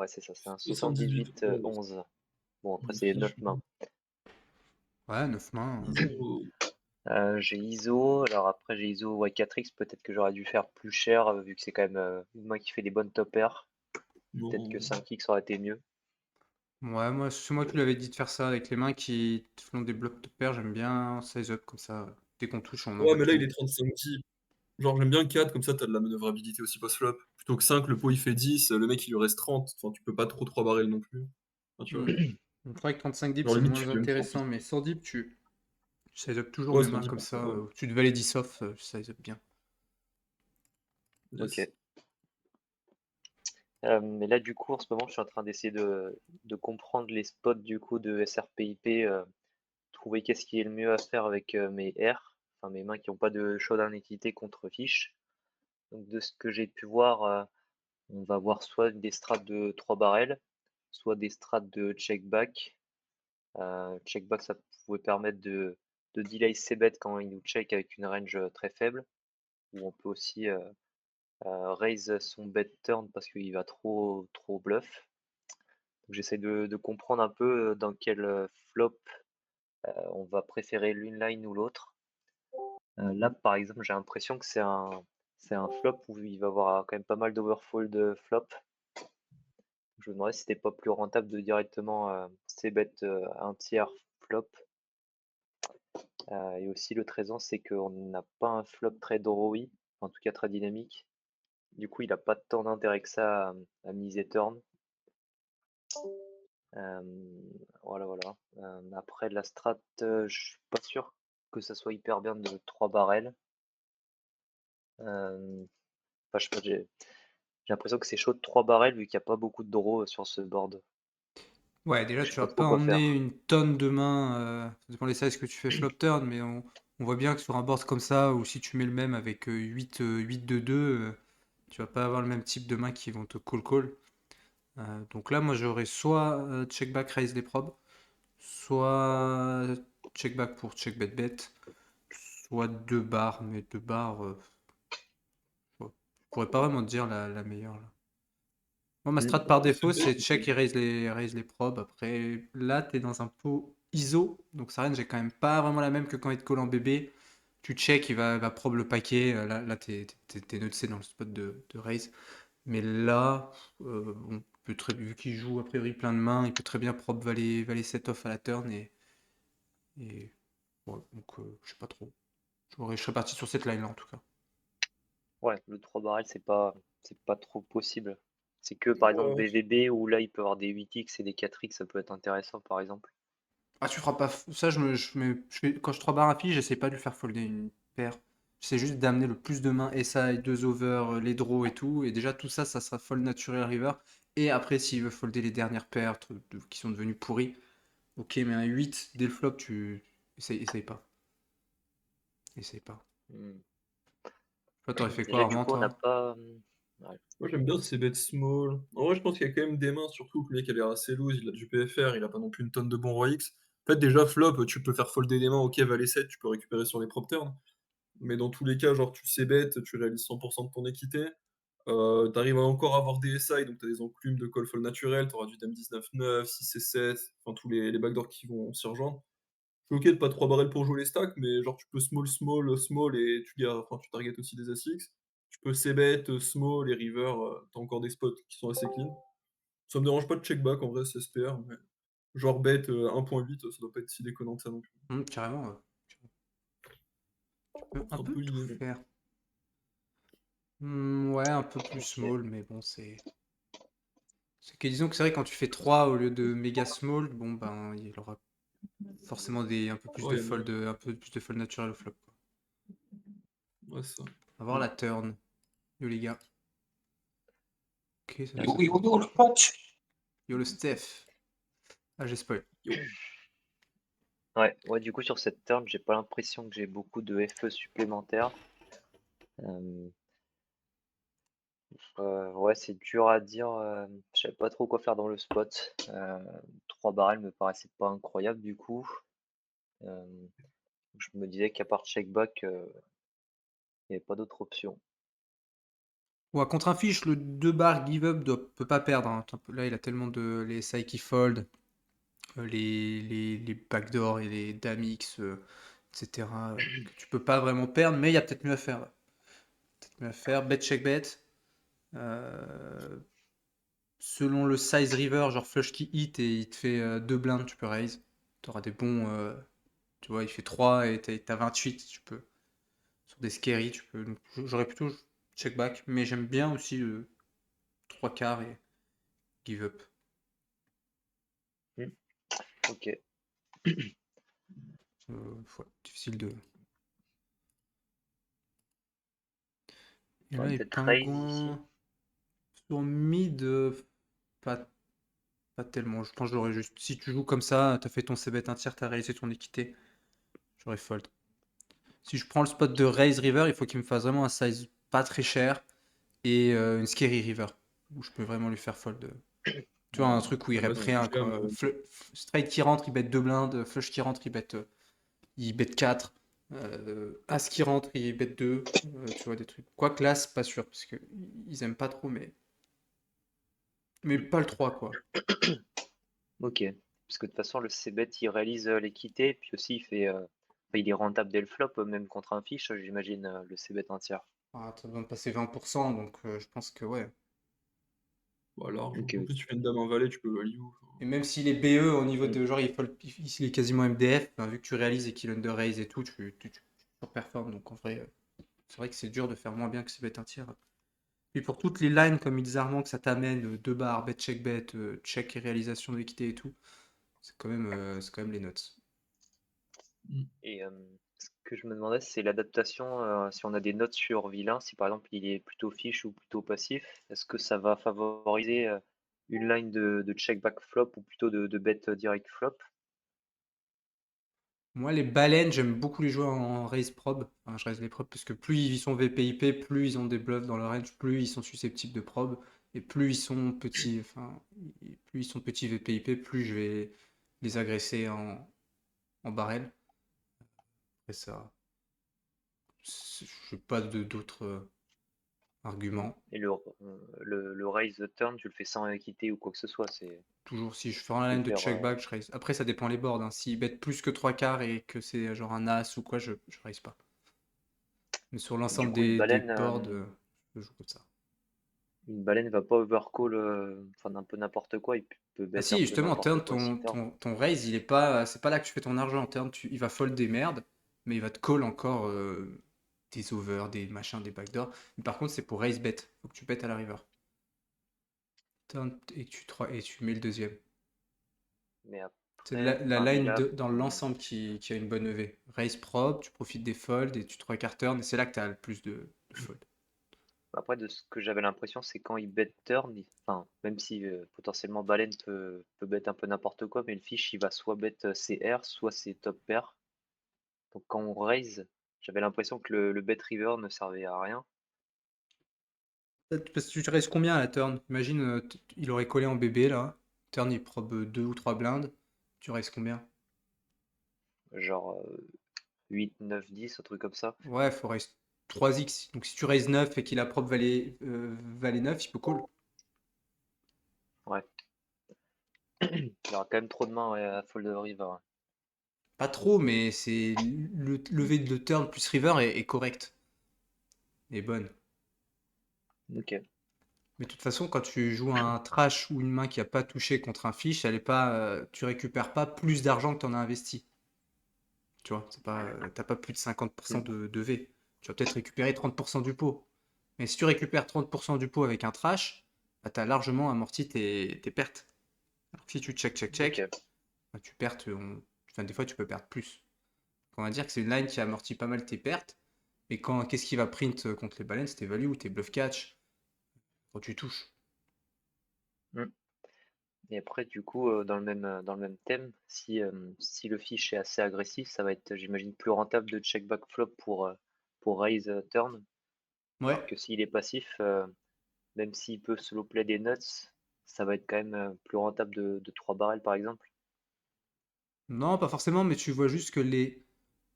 c'est ça, c'est un 78. 78 Oh, 11. Bon, après, oh, c'est ça, je 9 suis mains. bon. Ouais, 9 mains. ISO. J'ai ISO, alors après, j'ai ISO ouais, 4X, peut-être que j'aurais dû faire plus cher, vu que c'est quand même une main qui fait des bonnes top airs. Peut-être que Non. 5X aurait été mieux. Ouais, moi, c'est moi qui lui avais dit de faire ça avec les mains qui te font des blocs de paire. J'aime bien size up comme ça. Dès qu'on touche, on Ouais, envoie mais là, il tout. est 35 types. Genre, j'aime bien 4, comme ça, t'as de la manœuvrabilité aussi post-flop. Plutôt que 5, le pot il fait 10, le mec il lui reste 30. Enfin, tu peux pas trop 3 barrels non plus. Enfin, tu vois. Hmm. Je crois que 35 dips, Genre, c'est limite, tu moins fais même 30. intéressant, mais 100 dips, tu size up toujours Ouais, mes sans mains dire comme pourquoi ça. pas. Tu devais les 10 off, je size up bien. Ok. Yes. Mais là, du coup, en ce moment, je suis en train d'essayer de comprendre les spots du coup de SRPIP, trouver qu'est-ce qui est le mieux à faire avec mes R, enfin mes mains qui n'ont pas de showdown équité contre fiche. Donc de ce que j'ai pu voir, on va voir soit des strats de 3 barrels, soit des strats de check back. Check back, ça pouvait permettre de delay ses bêtes quand il nous check avec une range très faible, ou on peut aussi raise son bet turn parce qu'il va trop bluff. Donc j'essaie de comprendre un peu dans quel flop on va préférer l'une line ou l'autre. Là, par exemple, j'ai l'impression que c'est un flop où il va y avoir quand même pas mal d'overfold flop. Je me demandais si c'était pas plus rentable de directement c-bet un tiers flop. Et aussi l'autre raison, c'est qu'on n'a pas un flop très drawy, en tout cas très dynamique. Du coup, il n'a pas tant d'intérêt que ça à miser turn. Voilà, voilà. Après, la strat, je suis pas sûr que ça soit hyper bien de 3 barrels. Enfin, je sais pas, j'ai l'impression que c'est chaud de 3 barrels vu qu'il n'y a pas beaucoup de draw sur ce board. Ouais, déjà, Je sais tu pas vas trop pas quoi emmener faire. une tonne de mains. Ça dépend des sizes que tu fais flop turn, mais on voit bien que sur un board comme ça, ou si tu mets le même avec 8 de 2, tu vas pas avoir le même type de mains qui vont te call. Donc là, moi, j'aurais soit check back raise les probes, soit check back pour check bet bet, soit deux barres, mais deux barres, je pourrais pas vraiment te dire la meilleure là. Moi, ma strat par C'est défaut, bête. c'est check et raise les probes. Après, là, t'es dans un pot ISO, donc sa range j'ai quand même pas vraiment la même que quand il te colle en bébé. Tu check, va probe le paquet. Là, t'es nutsé dans le spot de raise. Mais là, on peut vu qu'il joue a priori plein de mains, il peut très bien probe valet set off à la turn et ouais, donc je sais pas trop. Je serais parti sur cette line là en tout cas. Ouais, le 3 barrels, c'est pas trop possible. C'est que par exemple Ouais. BVB où là il peut avoir des 8x et des 4x, ça peut être intéressant par exemple. Ah, tu feras pas. Ça, quand je 3 barres à fille, j'essaie pas de lui faire folder une paire. J'essaie juste d'amener le plus de mains SI, 2 over, les draws et tout. Et déjà, tout ça, ça sera fold naturel river. Et après, s'il veut folder les dernières paires qui sont devenues pourries, ok, mais un 8 dès le flop, essaye pas. Essaye pas. Hmm. Toi, t'aurais fait quoi, Déjà du Armand, coup on n'a toi? pas. Ouais. Moi, j'aime bien ces bêtes small. En vrai, je pense qu'il y a quand même des mains, surtout que le mec a l'air assez loose, il a du PFR, il a pas non plus une tonne de bons roi X. En fait, déjà, flop, tu peux faire folder des mains, ok, valet 7, tu peux récupérer sur les prop turns. Mais dans tous les cas, genre, tu sais bête, tu réalises 100% de ton équité. T'arrives à encore avoir des SI, donc t'as des enclumes de call fall naturel, t'auras du dame 19-9, 6 et 7, enfin tous les backdoors qui vont s'y rejoindre. Je suis ok de pas 3 barrels pour jouer les stacks, mais genre tu peux small et tu targetes aussi des ASX. Tu peux c-bet, small et river, t'as encore des spots qui sont assez clean. Ça me dérange pas de check back en vrai, c'est SPR, mais genre bet 1.8, ça doit pas être si déconnant que ça non plus. Carrément, ouais. Tu peux un C'est un peu peu tout l'idée. faire. Ouais, un peu plus Ok. small, mais bon, c'est que disons que c'est vrai quand tu fais 3 au lieu de méga small, bon ben il aura forcément Oh, y a moyen. un peu plus de fold naturel au flop, quoi. Ouais, c'est ça. On va voir la turn. Yo les gars. Ok, ça nous Euh, a fait. Yo, le coach. Yo le Steph. Ah, j'ai spoil. Yo. ouais, du coup sur cette turn, j'ai pas l'impression que j'ai beaucoup de FE supplémentaires. Euh, ouais, c'est dur à dire. Je savais pas trop quoi faire dans le spot. 3 barrels me paraissait pas incroyable du coup. Euh, je me disais qu'à part check back, il n'y avait pas d'autre option. Ouais, contre un fiche, le 2 bar give up peut pas perdre, hein. Là, il a tellement de les Psyche fold, les backdoor et les dame X, etc., que tu peux pas vraiment perdre, mais il y a peut-être mieux à faire. Ouais. Peut-être mieux à faire. Bet check bet. Euh, selon le size river, genre flush qui hit et il te fait 2 blindes, tu peux raise. Tu auras des bons. Tu vois, il fait 3 et t'as 28, tu peux. Sur des scary, tu peux. Donc, j'aurais plutôt check back, mais j'aime bien aussi 3 quarts et give up. Hmm, Ok. Ouais, difficile de. Et On va là, les peut-être raise ici. pingouins. Sur mid, pas, pas tellement. Je pense que j'aurais juste. Si tu joues comme ça, t'as fait ton c-bet un tiers, t'as réalisé ton équité, j'aurais fold. Si je prends le spot de raise river, il faut qu'il me fasse vraiment un size pas très cher et une scary river où je peux vraiment lui faire fold. Tu vois, un truc où il Ouais, moi, rep c'est Hmm, rien, déjà, quoi. moi, Straight qui rentre, il bet 2 blindes. Flush qui rentre, il bet 4. As qui rentre, il bet 2. Tu vois, des trucs. Quoique là, c'est pas sûr, parce que ils aiment pas trop, mais pas le 3 quoi. Ok. Parce que de toute façon, le c-bet, il réalise l'équité, puis aussi, enfin, il est rentable dès le flop, même contre un fiche, j'imagine, le c-bet un tiers. Ah, t'as besoin de passer 20%, donc je pense que ouais. bah, large. Ok, En oui. plus, tu fais une dame en valet, tu peux value. Et même s'il est BE au niveau Hmm, de genre, il est quasiment MDF, ben, vu que tu réalises et qu'il under raise et tout, tu surperformes. Donc en vrai, c'est vrai que c'est dur de faire moins bien que ce bet un tiers. Puis pour toutes les lines comme ils Armand que ça t'amène, 2 bars, bet, check et réalisation d'équité et tout, c'est quand même les notes. Mm. Et ce que je me demandais, c'est l'adaptation, si on a des notes sur vilain, si par exemple il est plutôt fiche ou plutôt passif, est-ce que ça va favoriser une line de check back flop ou plutôt de bet direct flop? Moi, les baleines, j'aime beaucoup les jouer en raise prob. Enfin, je raise les probes parce que plus ils sont VPIP, plus ils ont des bluffs dans leur range, plus ils sont susceptibles de prob. Et plus ils sont petits, enfin, plus ils sont petits VPIP, plus je vais les agresser en barrel. Et ça, je n'ai pas d'autres arguments. Et le raise turn, tu le fais sans équité ou quoi que ce soit, Toujours, si je fais en tu peux line le de faire. check back, je raise. Après, ça dépend les boards. Hein. S'ils bet plus que 3 quarts et que c'est genre un as ou quoi, je raise pas. Mais sur Et du l'ensemble coup, des boards, je joue comme ça. une baleine va pas overcall, enfin un peu n'importe quoi, il peut Ah bet un si, peu justement, en n'importe turn, quoi aussi turn. ton raise, il est pas, c'est pas là que tu fais ton argent. En turn, il va fold des merdes, mais il va te call encore des overs, des machins, des backdoors. Mais par contre, c'est pour raise bet. Faut que tu bêtes à la river. Turn et et tu mets le deuxième. Mais C'est après, la enfin line là, dans l'ensemble qui a une bonne EV. Raise probe, tu profites des folds et tu 3 quarts turn, et c'est là que tu as le plus de fold. après, de ce que j'avais l'impression, c'est quand il bet turn, enfin, même si potentiellement baleine peut bet un peu n'importe quoi, mais le fiche il va soit bet ses airs, soit ses top pairs. Donc quand on raise, j'avais l'impression que le bet river ne servait à rien. Parce que tu raises combien à la turn? Imagine, il aurait collé en bébé là. Turn, il probe 2 ou 3 blindes. Tu raises combien? Genre 8, 9, 10, un truc comme ça. Ouais, faut raise 3x. Donc si tu raises 9 et qu'il a propre valet 9, il peut call. Ouais. Il y aura quand même trop de mains ouais, à fold river. Ouais. Pas trop, mais c'est le lever de turn plus river est correct. Est bonne. Ok. Mais de toute façon, quand tu joues un trash ou une main qui a pas touché contre un fiche, elle est pas, tu récupères pas plus d'argent que tu en as investi. Tu vois, c'est pas, t'as pas plus de 50% Mm. de V. Tu vas peut-être récupérer 30% du pot. Mais si tu récupères 30% du pot avec un trash, bah, tu as largement amorti tes pertes. Alors que si tu check, Ok. bah, tu perds, enfin, des fois tu peux perdre plus. On va dire que c'est une line qui amortit pas mal tes pertes. Mais qu'est-ce qui va print contre les baleines? C'est tes value, tes bluff catch, quand tu touches. Mm. Et après, du coup, dans le même thème, si le fiche est assez agressif, ça va être, j'imagine, plus rentable de check back flop pour raise turn. Ouais. Alors que s'il est passif, même s'il peut solo play des nuts, ça va être quand même plus rentable de 3 barrels par exemple. Non, pas forcément, mais tu vois juste que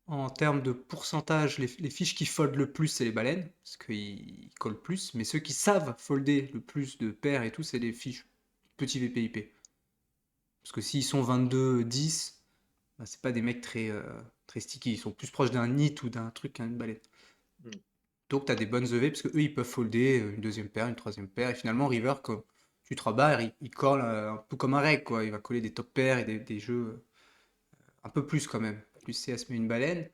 En termes de pourcentage, les fiches qui foldent le plus, c'est les baleines, parce qu'ils collent plus, mais ceux qui savent folder le plus de paires et tout, c'est les fiches petits VPIP. Parce que s'ils sont 22-10, bah, c'est pas des mecs très sticky, ils sont plus proches d'un nit ou d'un truc qu'une baleine. Mm. Donc tu as des bonnes EV, parce que eux ils peuvent folder une deuxième paire, une troisième paire, et finalement River, quand tu te rabats, il colle un peu comme un reg, quoi. Il va coller des top pairs et des jeux un peu plus quand même. Plus CS met une baleine.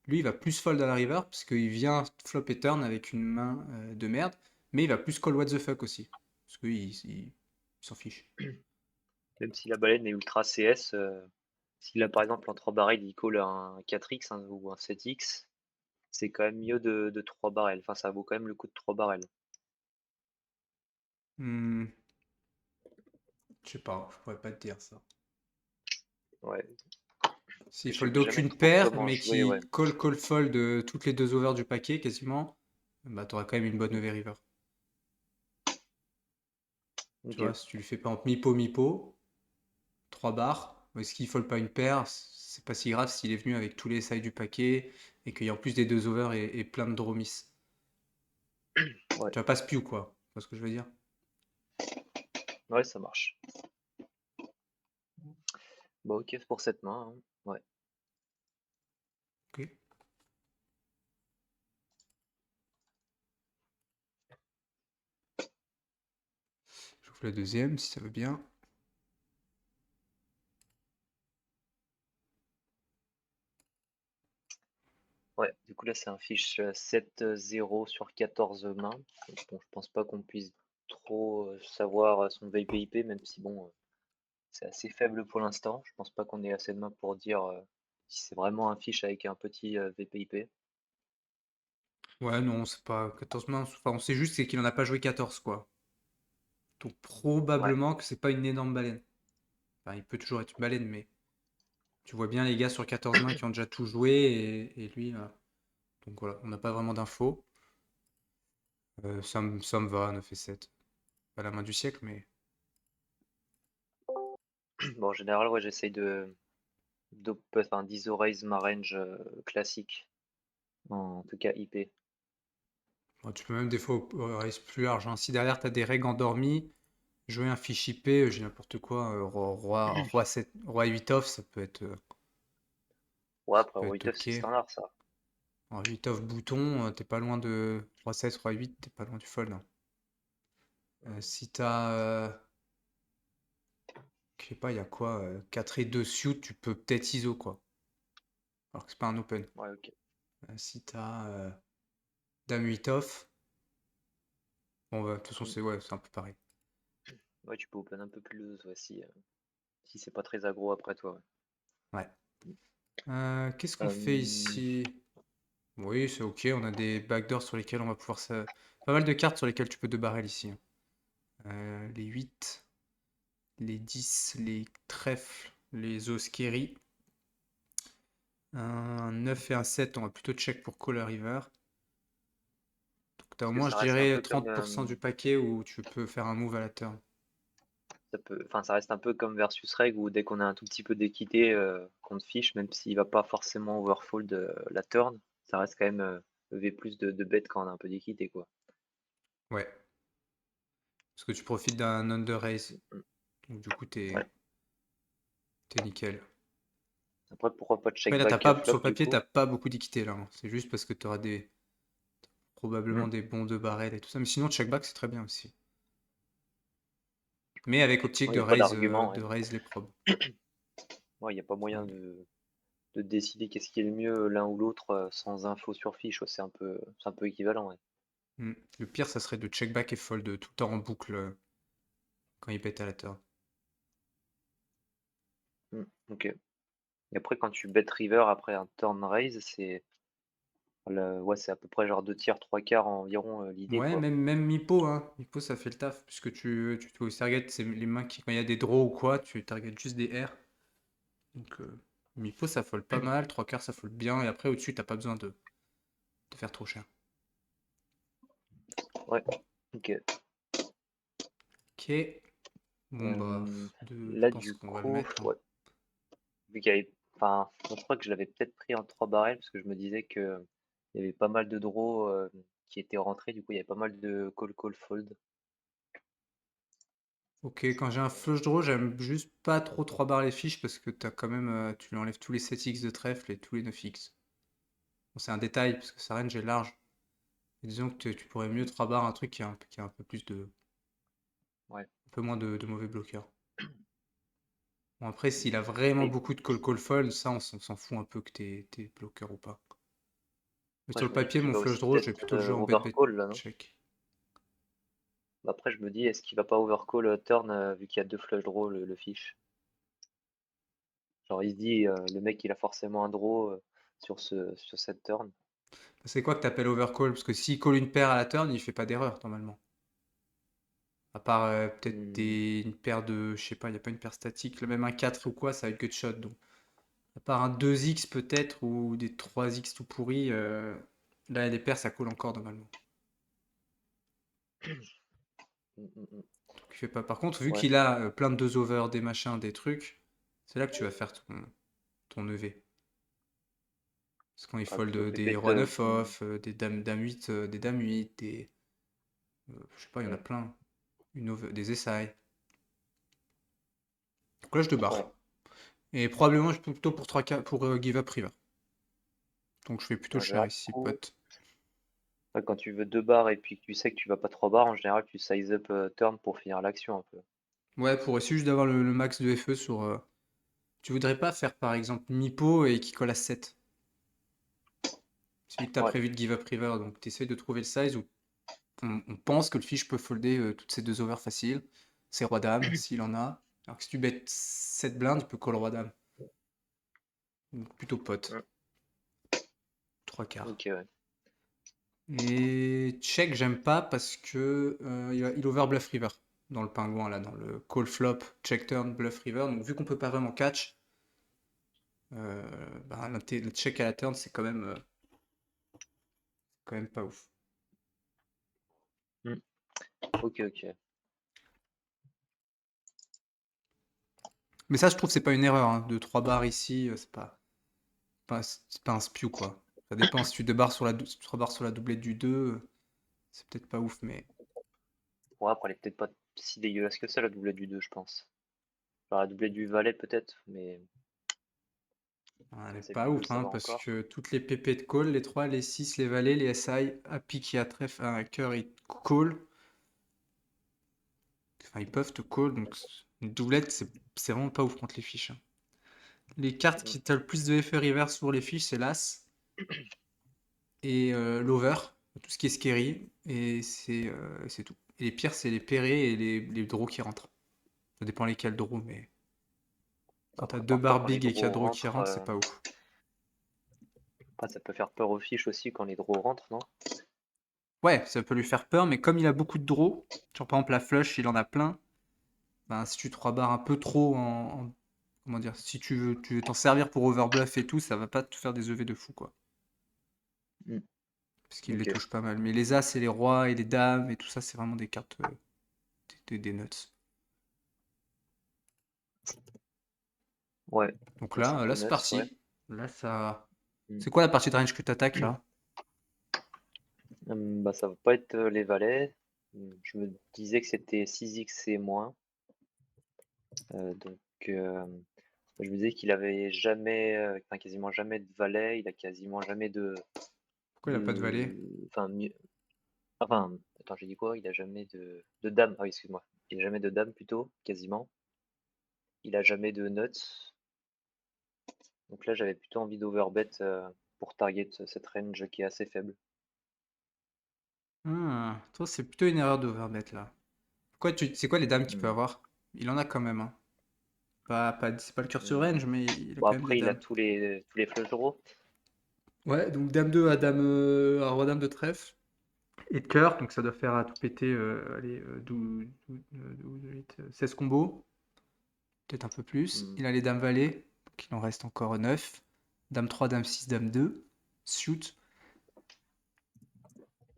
Lui, il va plus fold à la river parce qu'il vient flop et turn avec une main de merde. Mais il va plus call what the fuck aussi. Parce qu'il s'en fiche. Même si la baleine est ultra CS, s'il a par exemple en 3 barrels, il colle un 4x ou un 7x, c'est quand même mieux de 3 barrels. Enfin, ça vaut quand même le coup de 3 barrels. Hmm, je sais pas, je pourrais pas te dire ça. Ouais, S'il je sais fold jamais aucune trop paire, comment mais jouer, ouais. qui call fold toutes les deux overs du paquet quasiment, bah t'auras quand même une bonne EV river. Tu Ok, vois, si tu lui fais par exemple mi-pot, 3 barres. Est-ce qu'il fold pas une paire? C'est pas si grave s'il est venu avec tous les sides du paquet et qu'il y a en plus des deux overs et plein de draw miss. ouais, Tu vas pas spew quoi, tu vois ce que je veux dire? ouais, ça marche. Bah ok, c'est pour cette main, hein. Ouais. Ok. J'ouvre la deuxième si ça veut bien. Ouais, du coup là c'est un fiche 7-0 sur 14 mains. Donc, bon, je pense pas qu'on puisse trop savoir son VPIP, même si bon, c'est assez faible pour l'instant. Je pense pas qu'on ait assez de mains pour dire si c'est vraiment un fiche avec un petit VPIP. Ouais, non, c'est pas 14 mains. Enfin, on sait juste c'est qu'il en a pas joué 14 quoi. Donc Ouais, probablement que c'est pas une énorme baleine. Enfin, il peut toujours être une baleine, mais tu vois bien les gars sur 14 mains qui ont déjà tout joué et lui. Donc voilà, on n'a pas vraiment d'infos. Ça me va, 9 et 7. Pas la main du siècle, mais. bon, en général, ouais, j'essaye enfin, d'ISO raise ma range classique, en tout cas IP. Bon, tu peux même des fois raise plus large, hein. Si derrière tu as des règles endormies, jouer un fiche IP, j'ai n'importe quoi, roi 7, roi 8 off, Ouais, ça après peut être Witoff c'est ok. standard ça. Roi 8 off bouton, t'es pas loin de roi 7, roi 8, t'es pas loin du fold, hein. Si t'as, je sais pas, il y a quoi, 4 et 2 suit, tu peux peut-être ISO quoi. Alors que c'est pas un open. Ouais, ok. Si t'as dame 8 off, bon bah, de toute façon Mm. c'est ouais, c'est un peu pareil. Ouais, tu peux open un peu plus loose, ouais, si c'est pas très aggro après toi. Ouais. Ouais. Qu'est-ce qu'on fait Euh, ici? Oui, c'est ok, on a des backdoors sur lesquels on va pouvoir ça. Pas mal de cartes sur lesquelles tu peux deux barrels ici, hein. Les 8, les 10, les trèfles, les os scary. Un 9 et un 7, on va plutôt check pour Call River. Donc t'as au Parce que moins, ça je reste un dirais, peu comme 30% du paquet où tu peux faire un move à la turn. enfin, ça reste un peu comme versus reg où dès qu'on a un tout petit peu d'équité contre fiche, même s'il va pas forcément overfold la turn, ça reste quand même EV plus de bet quand on a un peu d'équité quoi. Ouais, parce que tu profites d'un under raise. Mm. Donc du coup, Ouais. t'es nickel. Après pourquoi pas de Après check là, t'as back à pas, sur flop le du papier, coup? t'as pas beaucoup d'équité là, hein. C'est juste parce que tu auras probablement Mm. des bons deux barrels et tout ça. Mais sinon, check back, c'est très bien aussi. Mais avec optique Ouais, y a pas d'argument, de ouais. raise les probes. Ouais, y a pas moyen Allez. de décider qu'est-ce qui est le mieux l'un ou l'autre sans info sur fiche, ouais, c'est un peu équivalent, ouais. Le pire, ça serait de check back et fold tout le temps en boucle quand il pète à la turn. Mm. Ok. Et après quand tu bet river après un turn raise, ouais, c'est à peu près genre 2 tiers, 3 quarts environ l'idée Ouais, quoi. même Mipo, hein. Mipo, ça fait le taf, puisque tu te target, c'est les mains qui, quand il y a des draws ou quoi, tu target juste des R. Donc, Mipo, ça fold pas mal, trois quarts, ça fold bien, et après, au-dessus, t'as pas besoin de faire trop cher. Ouais, ok. Ok. Bon, bah, Euh, je Là pense du qu'on va le coup, mettre, hein. ouais, vu qu'il y avait enfin, moi, je crois que je l'avais peut-être pris en 3 barrels parce que je me disais que il y avait pas mal de draws qui étaient rentrés, du coup il y avait pas mal de call fold. Ok, quand j'ai un flush draw, j'aime juste pas trop 3 barres les fiches parce que t'as quand même, tu lui enlèves tous les 7x de trèfle et tous les 9x. Bon, c'est un détail parce que sa range est large. Et disons que tu pourrais mieux 3 barres un truc qui a un peu plus Ouais. un peu moins de mauvais bloqueurs. Bon, après, s'il a vraiment Et beaucoup de call fold, ça, on s'en fout un peu que t'es bloqueur ou pas. Mais après sur je le me dis papier, qu'il mon va flush aussi draw, je vais peut-être plutôt le jouer en bet overcall là, non? check. Bah, après je me dis est-ce qu'il va pas overcall turn vu qu'il y a 2 flush draw le fiche? Genre il se dit le mec il a forcément un draw sur cette turn. C'est quoi que t'appelles overcall? Parce que s'il call une paire à la turn, il fait pas d'erreur normalement. À part peut-être Hmm, une paire de. Je sais pas, il n'y a pas une paire statique. Là, même un 4 ou quoi, ça va être gutshot. Donc, à part un 2x peut-être ou des 3x tout pourris, là, les paires, ça colle encore normalement. hmm. Donc, il fait pas. Par contre, vu Ouais, qu'il a plein de 2 over, des machins, des trucs, c'est là que tu vas faire ton EV. Parce quand il ouais, fold plutôt des pépette. roi 9 off, des dame 8, des dames 8, je sais pas, il y en a Ouais, plein. Des essais. Donc là, je te barre. ouais, Et probablement, je peux plutôt pour 3K pour give up river. Donc je fais plutôt en cher général, du ici, coup, pote. ouais, quand tu veux 2 barres et puis que tu sais que tu vas pas 3 barres, en général tu size up turn pour finir l'action un peu. Ouais, pour essayer juste d'avoir le max de FE sur. Tu voudrais pas faire par exemple mi-pot et qui colle à 7. Celui que tu as Ouais, prévu de give up river, donc tu essayes de trouver le size où on pense que le fiche peut folder toutes ces 2 overs faciles. C'est roi dame, s'il en a. Alors que si tu bêtes 7 blindes, tu peux call roi dame. Donc plutôt pot. mm, 3 quarts. ok, ouais. Et check, j'aime pas parce que il overbluff river dans le pingouin là, dans le call flop, check turn, bluff river. Donc vu qu'on peut pas vraiment catch, bah, le check à la turn c'est quand même pas ouf. Mm, ok, ok. Mais ça je trouve c'est pas une erreur hein, de 3 barres ici, c'est pas un spew quoi. Ça dépend si tu 2 barres sur si tu 3 barres sur la doublette du 2, c'est peut-être pas ouf mais Ouais, après elle est peut-être pas si dégueulasse que ça la doublette du 2 je pense. Genre la doublette du valet peut-être, mais elle est c'est pas ouf ça hein, va parce encore. que toutes les PP de call, les 3, les 6, les valets, les SI, à pique et à trèfle, à cœur et call. Enfin, ils peuvent te call, donc une doublette, c'est vraiment pas ouf contre les fiches, hein. Les cartes Mm, qui t'ont le plus de effet reverse sur les fiches, c'est l'As et l'Over, tout ce qui est scary, et c'est tout. Et les pires, c'est les pairés et les draws qui rentrent. Ça dépend lesquels draws, mais quand t'as après 2 parfois barres quand les big et qu'il y a draws draw qui rentrent, rentrent, c'est pas ouf. après, ça peut faire peur aux fiches aussi quand les draws rentrent, non? Ouais, ça peut lui faire peur, mais comme il a beaucoup de draws, genre par exemple la flush, il en a plein, ben, si tu 3 barres un peu trop comment dire, si tu veux t'en servir pour overbluff et tout, ça va pas te faire des EV de fou, quoi. Mm, Parce qu'il les ok. touche pas mal. Mais les As et les Rois et les Dames et tout ça, c'est vraiment des cartes des nuts. Ouais, Donc bah, c'est un là, peu c'est nuts, ouais. parti. Là, ça. Mm. C'est quoi la partie de range que t'attaques là? Bah, ça va pas être les valets. Je me disais que c'était 6x et moins. Donc, je me disais qu'il avait jamais, enfin, quasiment jamais de valet. Il a quasiment jamais Pourquoi il a pas de valet? enfin, enfin, attends, j'ai dit quoi? Il a jamais de dame. Ah oui, excuse-moi. Il a jamais de dame plutôt, quasiment. Il a jamais de nuts. Donc là, j'avais plutôt envie d'overbet pour target cette range qui est assez faible. Toi, c'est plutôt une erreur d'overbet là. C'est quoi les dames qu'il peut Hmm. avoir? Il en a quand même, hein. C'est pas le cursor Hmm. range, mais il a Bon, quand même des après, il a dames. tous les flush draws. Ouais, donc dame 2 à roi dame de trèfle. Et de cœur, donc ça doit faire à tout péter, allez, 16 combos, peut-être un peu plus. Hmm. Il a les dames valet, donc il en reste encore 9. Dame 3, dame 6, dame 2. Shoot.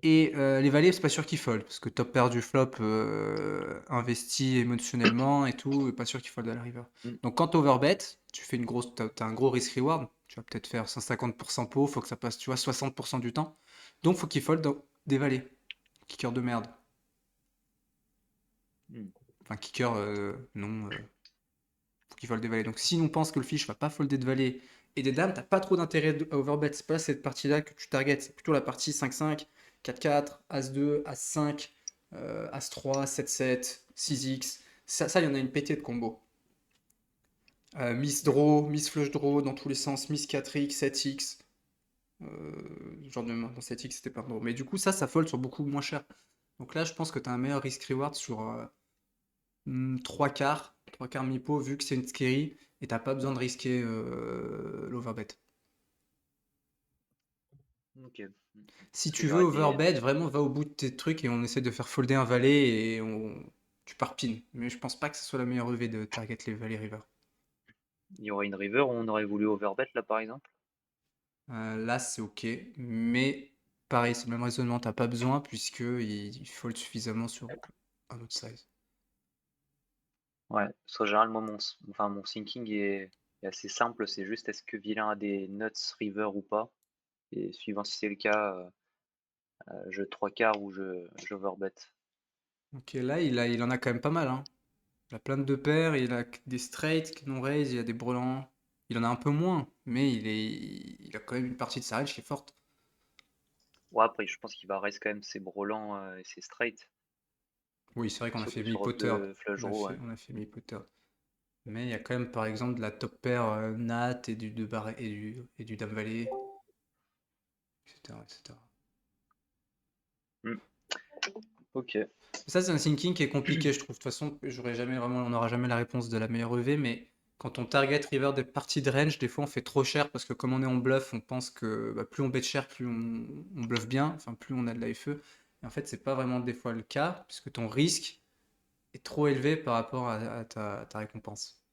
Et les valets, c'est pas sûr qu'ils fold, parce que top pair du flop investi émotionnellement et tout, pas sûr qu'ils fold à la river. Mm. Donc quand t'overbet, tu fais t'as un gros risk-reward, tu vas peut-être faire 150% pot, faut que ça passe, tu vois, 60% du temps. Donc faut qu'il fold des valets, kicker de merde. Mm. Enfin, kicker, non, faut qu'il fold des valets. Donc si on pense que le fiche va pas folder de valets et des dames, t'as pas trop d'intérêt à overbet. C'est pas cette partie-là que tu targetes, c'est plutôt la partie 5-5, 4-4, As-2, As-5, As-3, 7-7, 6x. Ça, il y en a une pétée de combos. Miss draw, miss flush draw dans tous les sens, miss 4x, 7x. Genre dans 7x, c'était pas draw. Mais du coup, ça fold sur beaucoup moins cher. Donc là, je pense que tu as un meilleur risk-reward sur 3 quarts mi-pot, vu que c'est une scary et t'as pas besoin de risquer l'overbet. Ok. Si Parce que tu veux j'aurais été. overbet, vraiment va au bout de tes trucs et on essaie de faire folder un valet et tu pars pin. Mais je pense pas que ce soit la meilleure EV de target les valets river. Il y aurait une river où on aurait voulu overbet là par exemple. Là, c'est ok, mais pareil, c'est le même raisonnement, t'as pas besoin puisque il fold suffisamment sur un autre size. Ouais, parce que généralement mon thinking est assez simple, c'est juste est-ce que vilain a des nuts river ou pas. Et suivant si c'est le cas, je 3 quarts ou j'overbet. Ok, là, il en a quand même pas mal, hein. Il a plein de deux paires, il a des straights qui non raise, il a des brelans. Il en a un peu moins, mais il a quand même une partie de sa range qui est forte. Ouais, après je pense qu'il va reste quand même ses brelans et ses straight, Oui, c'est vrai qu'on a fait surtout sur mi-potted. de flush draw, ouais. On a fait mi-potted. Mais il y a quand même, par exemple, de la top pair Nat et du 2 barré et du Dame Valet, etc., etc. Hmm, ok. Ça, c'est un thinking qui est compliqué, je trouve. De toute façon, on n'aura jamais la réponse de la meilleure EV, mais quand on target river des parties de range, des fois on fait trop cher parce que comme on est en bluff, on pense que bah, plus on bet cher, plus on bluffe bien, enfin plus on a de la FE. Et en fait, c'est pas vraiment des fois le cas, puisque ton risque est trop élevé par rapport à ta récompense.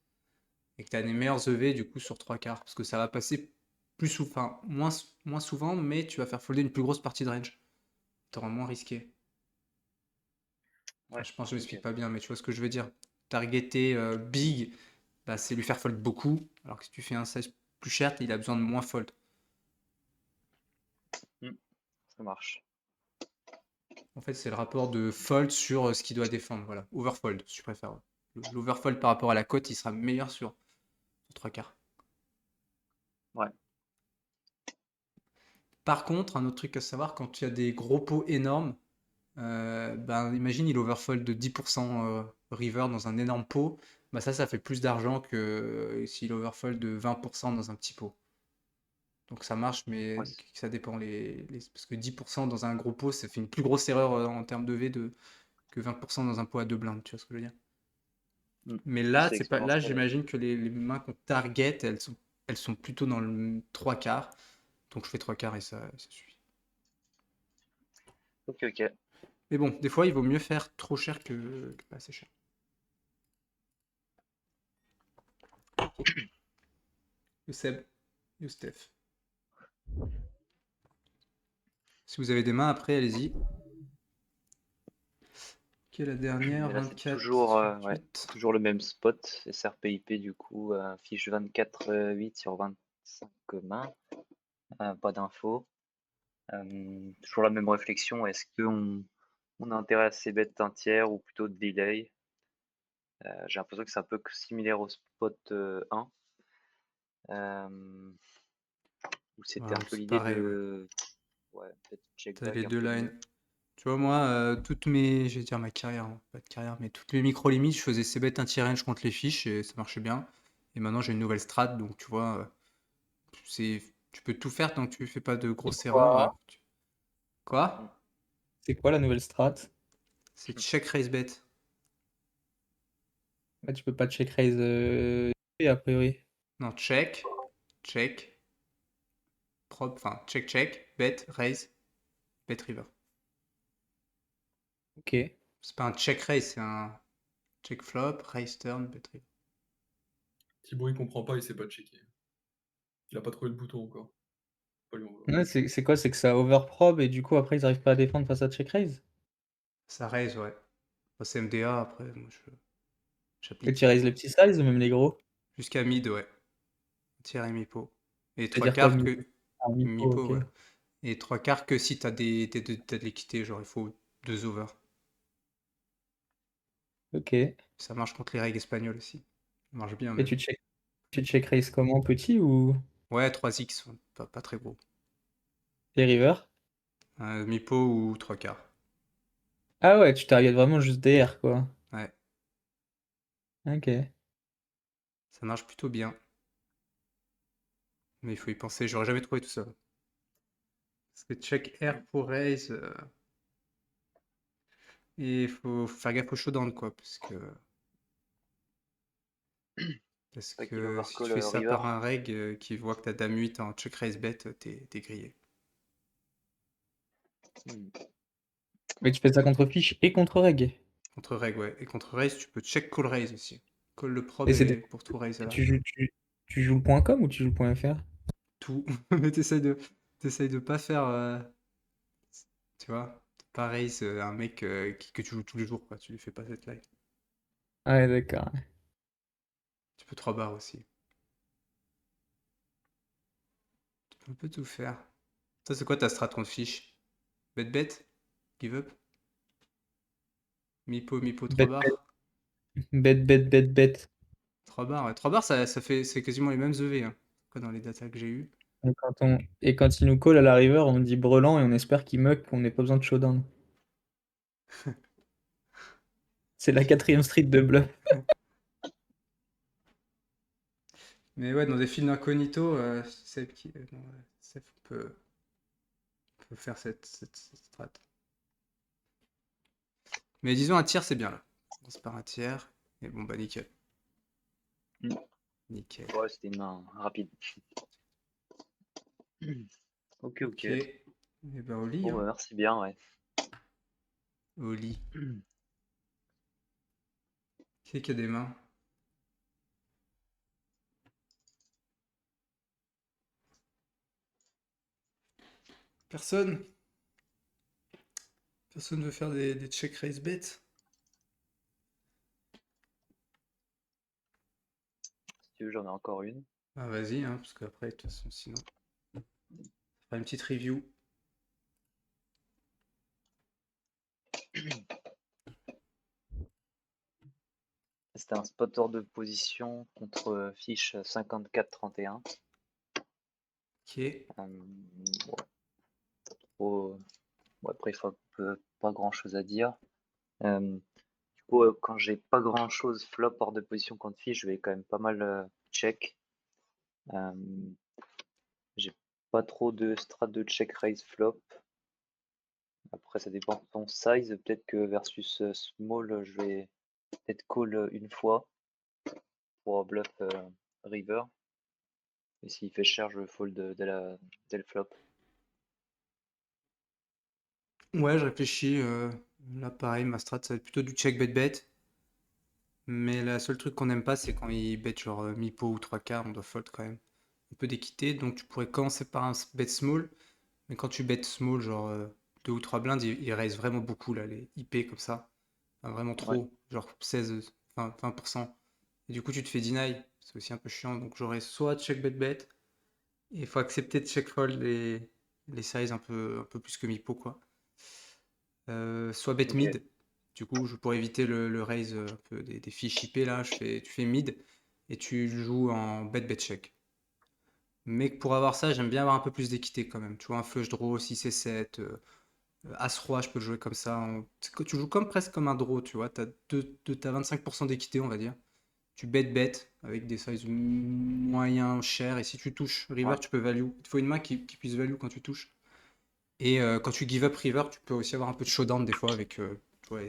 Et que tu as les meilleures EV du coup sur 3 quarts, parce que ça va passer plus souvent, moins souvent, mais tu vas faire folder une plus grosse partie de range. Tu auras moins risqué. Enfin, Ouais, je pense que je ok. m'explique pas bien, mais tu vois ce que je veux dire. Targeter big, bah, c'est lui faire fold beaucoup, alors que si tu fais un size plus cher, il a besoin de moins fold. Hmm, ça marche. En fait, c'est le rapport de fold sur ce qu'il doit défendre. Voilà, overfold, si tu préfères. L'overfold par rapport à la cote, il sera meilleur sur 3 quarts. Ouais. Par contre, un autre truc à savoir, quand tu as des gros pots énormes, ben, imagine il overfold de 10% river dans un énorme pot, bah ça fait plus d'argent que s'il overfold de 20% dans un petit pot. Donc ça marche, Ouais, mais ça dépend. Parce que 10% dans un gros pot, ça fait une plus grosse erreur en termes de V que 20% dans un pot à deux blindes, tu vois ce que je veux dire? Mais là, c'est c'est pas. Là, exponentiel. j'imagine que les mains qu'on target, elles sont plutôt dans le 3 quarts. Donc je fais 3 quarts et ça suffit. Ok, ok. Mais bon, des fois, il vaut mieux faire trop cher que pas assez cher. Ok. Youssef, Youssef. Si vous avez des mains après, allez-y. Ok, la dernière, Et là, c'est 24, toujours, ouais, 68. toujours le même spot. SRPIP, du coup, fiche 24-8 sur 25 mains. Pas d'infos. Toujours la même réflexion. Est-ce qu'on a intérêt à ces bêtes d'un tiers ou plutôt de delay? J'ai l'impression que c'est un peu similaire au spot 1. Où c'était un Ouais, peu c'est l'idée pareil, ouais. de ouais, peut-être check T'as back les un deux peu lines. mieux. Tu vois, moi, je vais dire ma carrière, hein, pas de carrière, mais toutes mes micro-limites, je faisais ces bêtes anti-range contre les fiches et ça marchait bien. Et maintenant, j'ai une nouvelle strat, donc tu vois, c'est, tu peux tout faire tant que tu fais pas de C'est grosses erreurs. quoi? Mm. Quoi? C'est quoi la nouvelle strat? C'est check raise bet. Là, tu peux pas check raise a priori. Non, check, prop, enfin, check, bet, raise, bet river. Ok. C'est pas un check raise, c'est un check flop, raise turn, bet river. Thibaut, il comprend pas, il sait pas checker. Il a pas trouvé le bouton encore. Pas lui en vouloir. Ouais, c'est quoi? C'est que ça overprob et du coup après ils arrivent pas à défendre face à check raise? Ça raise, ouais. Bah, c'est MDA après, moi Et j'applique tu raises les petits size ou même les gros? jusqu'à mid, ouais. Tiers et mi-pot. Et trois C'est-à-dire quoi quarts mi que. ah mi-pot, Mi-pot, OK. ouais. Et trois quarts que si t'as t'as de l'équité, genre il faut 2 over. OK. Ça marche contre les règles espagnoles aussi. Ça marche bien Et même. tu check raise comment? Petit ou Ouais, 3x, ouais, pas très gros. les river? Mi-pot ou trois quarts. Ah ouais, tu target vraiment juste DR quoi. Ouais, OK. ça marche plutôt bien. Mais il faut y penser, j'aurais jamais trouvé tout ça. Parce que check R pour raise, et il faut faire gaffe au showdown, quoi. Parce Ouais, qu'il que si tu overcall fais ça river. par un reg qui voit que t'as dame 8 en check raise bet, t'es grillé. Hmm. Mais tu fais ça contre fiche et contre reg? Contre reg, ouais. Et contre raise, tu peux check call raise aussi. Call le prob Et c'est et des pour tout raise à et la tu river. joues tu joues le .com ou tu joues le .fr? Tout. Mais t'essayes de pas faire, tu vois, de pas raise un mec que tu joues tous les jours, quoi. Tu lui fais pas cette live. Ah ouais, d'accord. Tu peux 3 barres aussi. On peut tout faire. Ça, c'est quoi ta strat contre fiche? Bet? Give up? Mi-pot, 3 Bet, bet, barres? bet. 3 barres, ouais. 3 barres, ça fait, c'est quasiment les mêmes EV, hein, quoi, dans les datas que j'ai eues. Et quand il nous call à la river, on dit brelan et on espère qu'il mug, qu'on n'ait pas besoin de showdown. C'est la 4ème street de bluff. Mais ouais, dans des films d'incognito, Seth, on peut faire cette strat. Mais disons un tiers, c'est bien là. On commence par un tiers. Et bon, bah nickel. Mm. Nickel. Ouais, c'était une main rapide. Ok, ok. Ok. Et bah au lit, Bon, bah, hein. merci bien, ouais. Au lit. Qui c'est qui a des mains? Personne? Personne veut faire des check raise bet? Si tu veux, j'en ai encore une. Ah vas-y, hein, parce qu'après, de toute façon, sinon. On fera une petite review. C'était un spot hors de position contre fiche 54-31. Ok. Ouais, trop... Bon, après, il faut pas grand chose à dire. Du coup, quand j'ai pas grand chose flop hors de position contre fiche, je vais quand même pas mal check. Euh, j'ai pas trop de strat de check raise flop. Après, ça dépend de ton size. Peut-être que versus small, je vais peut-être call une fois pour bluff river. Et s'il fait cher, je fold dès le flop. Ouais, je réfléchis. Là, pareil, ma strat, ça va être plutôt du check bet. Mais le seul truc qu'on n'aime pas, c'est quand il bet genre mi-pot ou trois quarts, on doit fold quand même. Un peu d'équité, donc tu pourrais commencer par un bet small. Mais quand tu bet small, genre 2 ou 3 blindes, il raise vraiment beaucoup là, les IP comme ça. Enfin, vraiment Ouais, trop, genre 16, 20%. Et du coup, tu te fais deny, c'est aussi un peu chiant. Donc j'aurais soit check bet, et il faut accepter de check fold les sizes un peu plus que mi-pot quoi. Soit bet ok. mid, du coup, pour éviter le raise un peu des fiches IP là, tu fais mid et tu joues en bet check. Mais pour avoir ça, j'aime bien avoir un peu plus d'équité quand même. Tu vois, un flush draw 6 et 7, As-Roi, je peux le jouer comme ça. Tu joues comme presque comme un draw, tu vois. T'as 25% d'équité, on va dire. Tu bet avec des sizes moyens, chers. Et si tu touches river, Ouais, tu peux value. Il te faut une main qui puisse value quand tu touches. Et quand tu give up river, tu peux aussi avoir un peu de showdown des fois avec tu vois,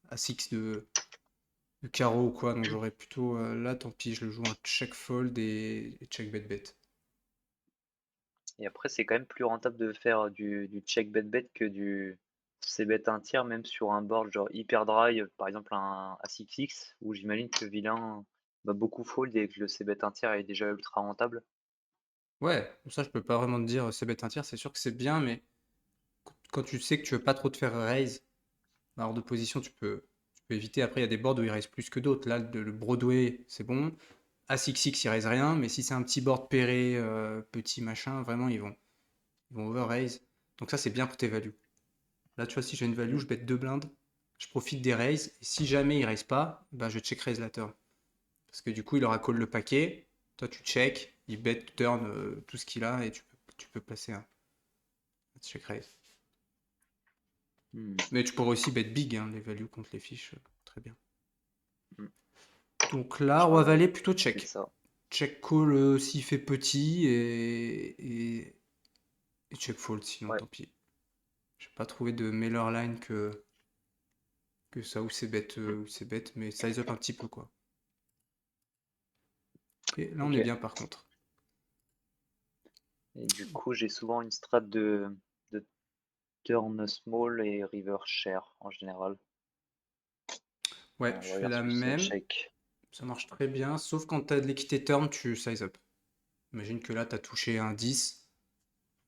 As-X de carreau ou quoi. Donc j'aurais plutôt là, tant pis, je le joue en check fold et check bet. et après, c'est quand même plus rentable de faire du check bet que du c-bet un tiers, même sur un board genre hyper dry, par exemple un A6X, où j'imagine que le vilain va beaucoup fold et que le c-bet un tiers est déjà ultra rentable. Ouais, ça je peux pas vraiment te dire c'est bet un tiers, c'est sûr que c'est bien, mais quand tu sais que tu veux pas trop te faire raise, hors de position, tu peux éviter. Après, il y a des boards où il reste plus que d'autres. Là, le Broadway, c'est bon. A6X, il reste rien, mais si c'est un petit board pairé, petit machin, vraiment, ils vont over-raise. Donc ça, c'est bien pour tes values. Là, tu vois, si j'ai une value, Mm. je bet 2 blindes, je profite des raises, et si jamais il raise pas, ben, je check raise la turn. Parce que du coup, il aura call le paquet, toi tu check, il bet turn tout ce qu'il a, et tu peux passer un check raise. Hmm. Mais tu pourrais aussi bet big, hein, les values contre les fiches, très bien. Mm. Donc là, Je roi vais valet, plutôt tester check. ça. Check call s'il fait petit et check fold sinon Ouais, tant pis. J'ai pas trouvé de meilleure line que ça ou c'est bête, mais size up un petit peu quoi. Ok, là on ok. est bien par contre. Et du coup, j'ai souvent une strat de turn small et river share en général. Ouais, je fais River la versus même. check. Ça marche très bien, sauf quand t'as de l'équité turn, tu size up. Imagine que là t'as touché un 10.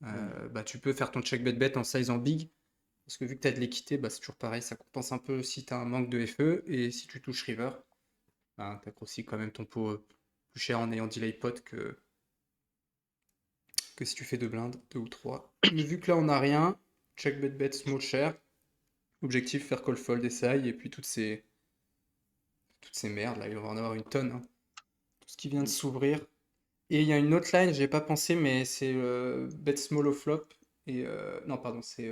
Hmm. Bah tu peux faire ton check bet bet en size en big. Parce que vu que t'as de l'équité, bah c'est toujours pareil, ça compense un peu si t'as un manque de FE et si tu touches river. Ben, t'as grossi quand même ton pot plus cher en ayant delay pot que si tu fais 2 blindes, 2 ou 3. Mais vu que là on n'a rien, check bet bet small share. Objectif faire call fold essaye et puis toutes ces merdes là, il va en avoir une tonne, hein. Tout ce qui vient de Hmm. s'ouvrir. Et il y a une autre line, j'ai pas pensé, mais c'est bet small au flop. Et non, pardon, c'est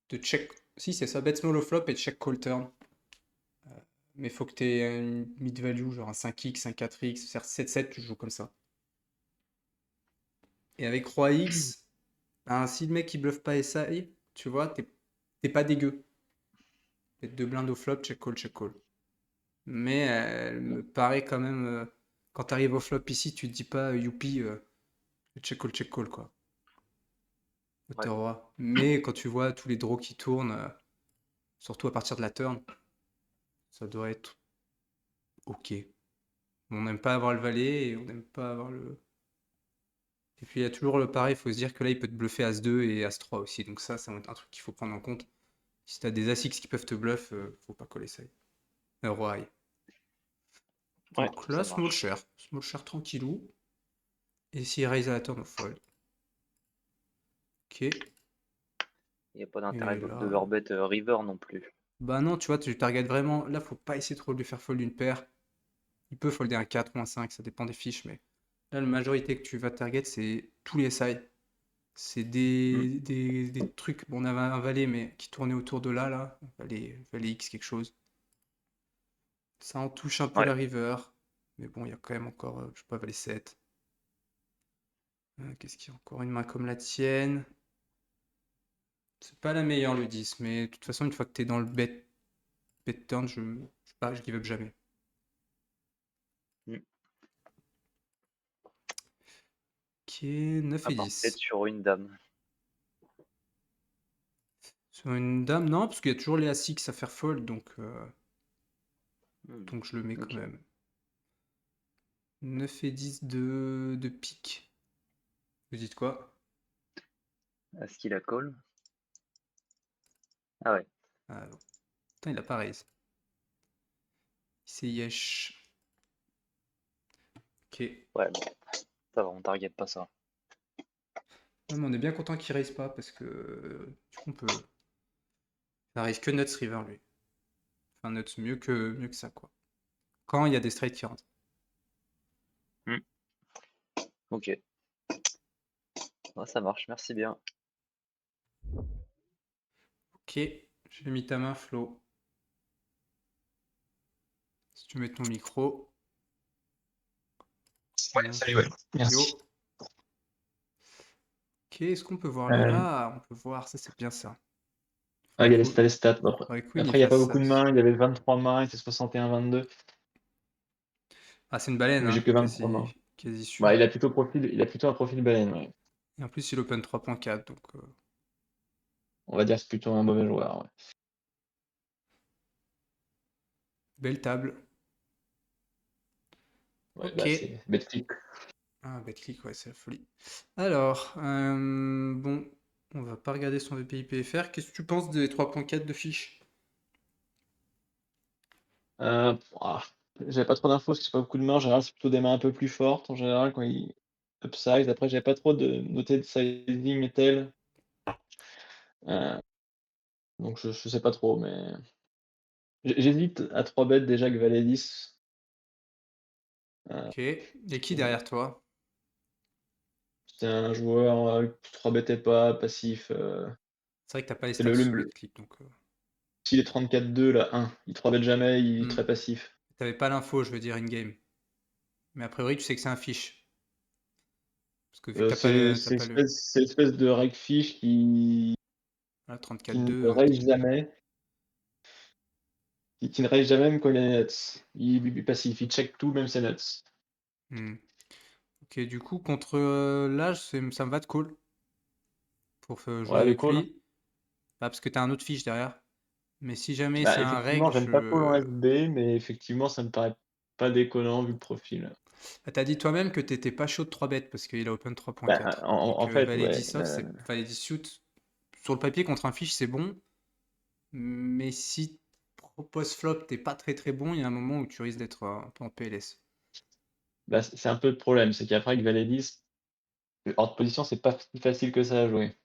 de check. Si, c'est ça, bet small au flop et check call turn. Mais faut que tu aies une mid-value, genre un 5x, un 4x, c'est 7-7, tu joues comme ça. Et avec roi X, ben, si le mec il bluffe pas essaye, tu vois, t'es pas dégueu. Peut-être deux blindes au flop, check call, check call. Mais elle me paraît quand même, quand t'arrives au flop ici, tu te dis pas youpi, check call quoi. Ouais. Hauteur roi. Mais quand tu vois tous les draws qui tournent, surtout à partir de la turn, ça doit être ok. On n'aime pas avoir le valet et on n'aime pas avoir le. Et puis il y a toujours le pareil, il faut se dire que là il peut te bluffer As-2 et As-3 aussi. Donc ça, c'est un truc qu'il faut prendre en compte. Si t'as des As-X qui peuvent te bluff, faut pas coller ça. Roi high. Ouais, Donc là, ça marche. small share tranquillou. Et s'il raise à la turn, on fold. Ok. Et Il n'y a pas d'intérêt là. d'overbet river non plus. Bah non, tu vois, tu targetes vraiment. Là, faut pas essayer trop de lui faire fold une paire. Il peut folder un 4 ou un 5, ça dépend des fiches, mais là, la majorité que tu vas target, c'est tous les SI. C'est Hmm. des trucs. Bon, on avait un valet, mais qui tournait autour de là. Valet X, quelque chose. Ça en touche un peu Ouais. la river. Mais bon, il y a quand même encore, je sais pas, valet 7. Qu'est-ce qu'il y a encore? Une main comme la tienne. C'est pas la meilleure le 10, mais de toute façon, une fois que t'es dans le bet turn, je give up jamais. Hmm. Ok, 9 À et part peut-être 10. sur une dame. Sur une dame, non, parce qu'il y a toujours les As-X à faire fold, Hmm. donc je le mets quand Ok. même. 9 et 10 de pique. Vous dites quoi? Est-ce qu'il a call? Ah ouais. Ah non. Putain, il a pas raise. C'est yesh. Ok. Ouais, bon. Ça va, on target pas ça. Non, mais on est bien content qu'il raise pas, parce que du coup, on peut. Ça raise que Nuts River, lui. Enfin, Nuts mieux que ça, quoi. Quand il y a des straights qui rentrent. Hmm. Ok. Ouais, ça marche, merci bien. Ok, j'ai mis ta main, Flo. Si tu mets ton micro. Ouais, Sinon, salut, ouais. Merci. yo. Ok, est-ce qu'on peut voir Euh, Ah, on peut voir, ça c'est bien ça. il y a Faudrait les stats. Bon, faudrait que Win il après, il n'y a pas fasse ça beaucoup de aussi. mains. Il y avait 23 mains, il était 61-22. Ah, c'est une baleine, Mais j'ai hein, que 23 mains. quasi Bah, sûr. il a plutôt un profil baleine. Ouais. Et en plus, il open 3.4, donc On va dire que c'est plutôt un mauvais joueur. Ouais. belle table. Ouais, Ok. bah, c'est Betclic. Ah, BetClick, ouais, c'est la folie. Alors, bon, on va pas regarder son VPI-PFR. Qu'est-ce que tu penses des 3.4 de fiche? Ah, j'avais pas trop d'infos parce que j'ai pas beaucoup de mains. En général, c'est plutôt des mains un peu plus fortes. En général, quand il upsize. Après, j'avais pas trop de noté de sizing et tel. Euh, donc, je sais pas trop, mais j'hésite à 3 bêtes déjà que valet 10. Ok. Et qui Bon, derrière toi? c'est un joueur 3 bêtes et pas passif. C'est vrai que t'as pas les C'est stats sur BetClick, donc s'il est 34-2, là, 1. Il 3 bêtes jamais, il est hmm. très passif. T'avais pas l'info, je veux dire, in-game. Mais a priori, tu sais que c'est un fiche. Parce que vu que t'as pas le C'est l'espèce de regfish voilà, qui ne 34-2, raise jamais. Qui ne raise jamais même quand il a les nuts. Il est passif, il check tout, même ses nuts. hmm. Ok, du coup, contre l'âge, ça me va de call pour jouer Ouais, le avec call. lui. Bah, parce que t'as un autre fiche derrière. Mais si jamais Bah, c'est un effectivement, règle, j'aime pas call en SB, mais effectivement, ça me paraît pas déconnant vu le profil. Ah, t'as dit toi-même que t'étais pas chaud de 3 bêtes parce qu'il a open Bah, 3.4. Et en que fait, Valet ouais. 10 off, c'est Valet 10 suit. Sur le papier, contre un fiche, c'est bon. Mais si post-flop, t'es pas très très bon, il y a un moment où tu risques d'être un peu en PLS. Bah, c'est un peu le problème, c'est qu'après, avec valet 10, hors de position, c'est pas si facile que ça à jouer.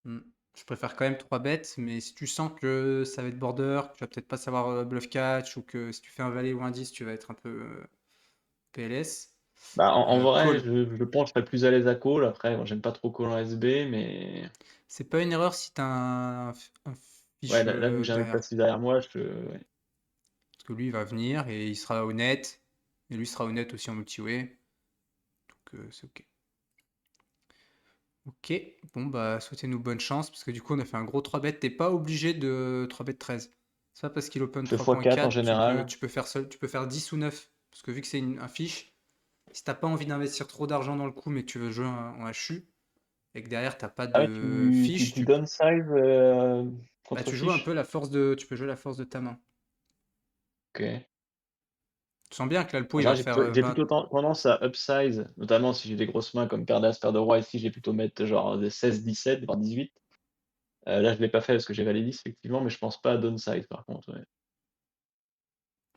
Hmm. Je préfère quand même 3 bêtes, mais si tu sens que ça va être border, que tu vas peut-être pas savoir bluff catch, ou que si tu fais un valet ou un 10, tu vas être un peu PLS. Bah, en vrai, Call. je pense que je serais plus à l'aise à call. Après, bon, j'aime pas trop call en SB, mais C'est pas une erreur si t'as un ouais, fiche là, vu que j'ai un mec derrière. passif derrière moi, ouais. Parce que lui, il va venir et il sera honnête. Et lui sera honnête aussi en multi-way. Donc c'est ok. Ok, bon bah souhaitez-nous bonne chance parce que du coup on a fait un gros 3 bet. T'es pas obligé de 3 bet 13. C'est pas parce qu'il open Je fais x4 en 3.4, général. tu peux faire seul, tu peux faire 10 ou 9. Parce que vu que c'est un fiche, si t'as pas envie d'investir trop d'argent dans le coup mais que tu veux jouer en HU et que derrière t'as pas Ah ouais, de fiche, tu downsize bah, contre tu joues un peu fiche? tu peux jouer la force de ta main. Ok. Tu sens bien que l'alpo En il va général, faire j'ai 20. plutôt tendance à upsize, notamment si j'ai des grosses mains comme paire d'as, paire de roi. Ici, j'ai plutôt mettre genre des 16-17, voire 18. Là, je l'ai pas fait parce que j'ai valet 10, effectivement, mais je pense pas à downsize par contre. Ouais.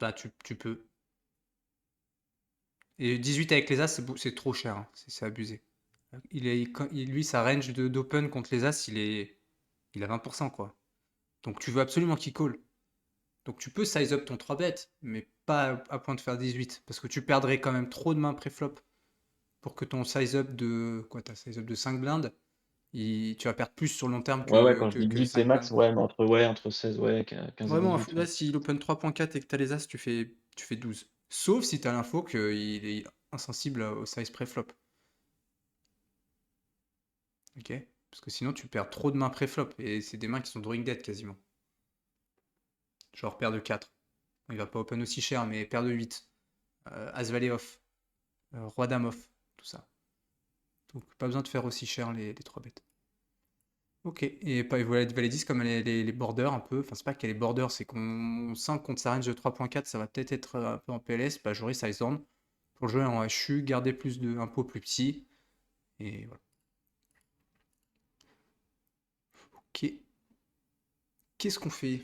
Bah tu peux. Et 18 avec les As, c'est trop cher, hein. C'est abusé. Lui, sa range d'open contre les As, il a 20%, quoi. Donc tu veux absolument qu'il call. Donc tu peux size up ton 3 bet, mais pas à point de faire 18. Parce que tu perdrais quand même trop de mains pré-flop pour que ton size up de. Quoi, ta size up de 5 blindes, tu vas perdre plus sur le long terme Ouais, quand je dis que 18 c'est 5 max, blindes. ouais, mais entre 16, ouais, 15 et Vraiment, 18. là, Ouais. s'il open 3.4 et que t'as les As, tu fais 12. Sauf si t'as l'info qu'il est insensible au size pré-flop. Ok? Parce que sinon, tu perds trop de mains pré-flop. Et c'est des mains qui sont drawing dead quasiment. Genre paire de 4. Il va pas open aussi cher, mais paire de 8. As-valet off. Roi dame off. Tout ça. Donc pas besoin de faire aussi cher les 3 bêtes. Ok. Et valet 10 comme les borders un peu. Enfin, c'est pas qu'elle est border, c'est qu'on sent que contre sa range de 3.4, ça va peut-être être un peu en PLS. Bah, j'aurais size down pour jouer en HU, garder un pot plus petit. Et voilà. Ok. Qu'est-ce qu'on fait?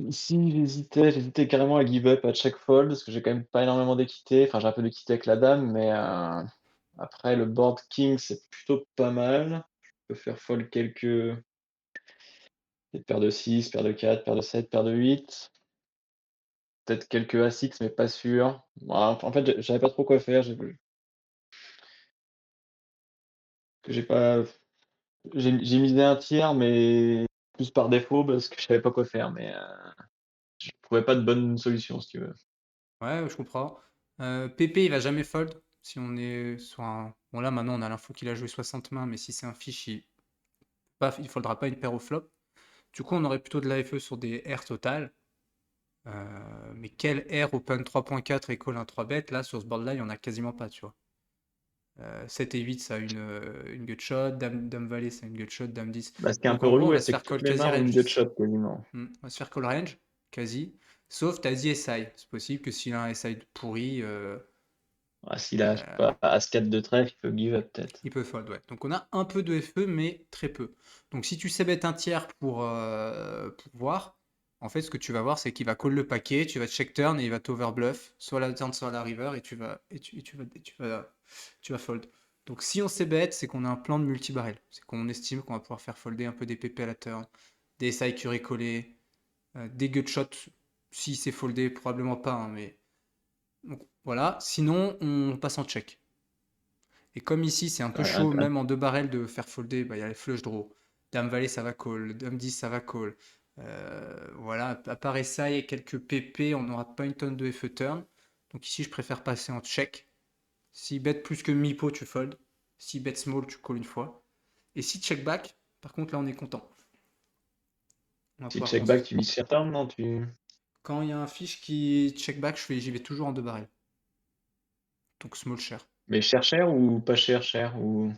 Ici, j'hésitais carrément à give up à check fold, parce que j'ai quand même pas énormément d'équité. Enfin, j'ai un peu d'équité avec la dame, mais après, le board king, c'est plutôt pas mal. Je peux faire fold des paires de 6, paires de 4, paires de 7, paires de 8. Peut-être quelques A6, mais pas sûr. En fait, je savais pas trop quoi faire. J'ai pas, j'ai misé un tiers, mais plus par défaut, parce que je savais pas quoi faire. Mais je trouvais pas de bonne solution, si tu veux. Ouais, je comprends. Pépé, il va jamais fold. Si on est sur un. Bon, là, maintenant, on a l'info qu'il a joué 60 mains, mais si c'est un fiche, il foldra pas une paire au flop. Du coup, on aurait plutôt de l'AFE sur des R total. Mais quel R open 3.4 et call un 3 bet, là, sur ce board-là, il y en a quasiment pas, tu vois. 7 et 8, ça a une gutshot. Dame valet, ça a une gutshot. Dame 10. Bah, ce qui est un Donc, peu en gros, relou, on ouais, va se c'est que faire toutes call mes quasi mains ont une range ici. gutshot quasiment. On va se faire call range, quasi. Sauf t'as dit SI. C'est possible que s'il a un SI pourri, S'il a, je sais pas, As-4 de trèfle, il peut give up peut-être. Il peut fold, ouais. Donc on a un peu de FE, mais très peu. Donc si tu sais bet un tiers pour voir, en fait, ce que tu vas voir, c'est qu'il va call le paquet, tu vas check turn et il va t'overbluff, soit la turn, soit la river, et tu vas fold. Donc si on sait bet, c'est qu'on a un plan de multi-barrel. C'est qu'on estime qu'on va pouvoir faire folder un peu des PP à la turn, des SI curry collés, des gut shots, si c'est foldé, probablement pas, hein, mais... Donc voilà, sinon on passe en check. Et comme ici, c'est un peu chaud, même en 2 barrels, de faire folder, bah, il y a les flush draw. Dame valet, ça va call. Dame 10, ça va call. Voilà, à part ça et quelques PP, on n'aura pas une tonne de FE turn. Donc ici, je préfère passer en check. Si bet plus que mi-pot, tu fold. Si bet small, tu call une fois. Et si check back, par contre, là, on est content. On va Si pouvoir check back, tu mises certain, non? Quand il y a un fiche qui check back, j'y vais toujours en 2 barrels. Donc small share. Mais cher ou pas cher ou...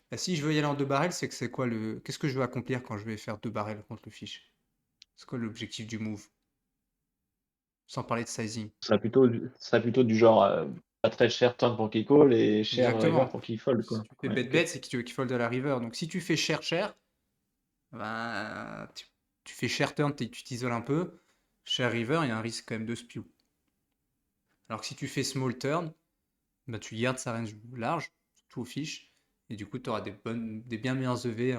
Bah, si je veux y aller en 2 barrels, c'est que c'est quoi le. Qu'est-ce que je veux accomplir quand je vais faire 2 barrels contre le fiche? C'est quoi l'objectif du move? Sans parler de sizing. Ce serait plutôt du genre pas très cher turn pour qu'il call et cher river Exactement. pour qu'il fold, Si quoi. tu fais Ouais, bet-bet, ok. c'est que tu veux qu'il fold à la river. Donc si tu fais cher, ben, tu fais cher turn, tu t'isoles un peu. Cher river, il y a un risque quand même de spew. Alors que si tu fais small turn, ben, tu gardes sa range large, surtout au fiche. Et du coup, tu auras des bien meilleurs EV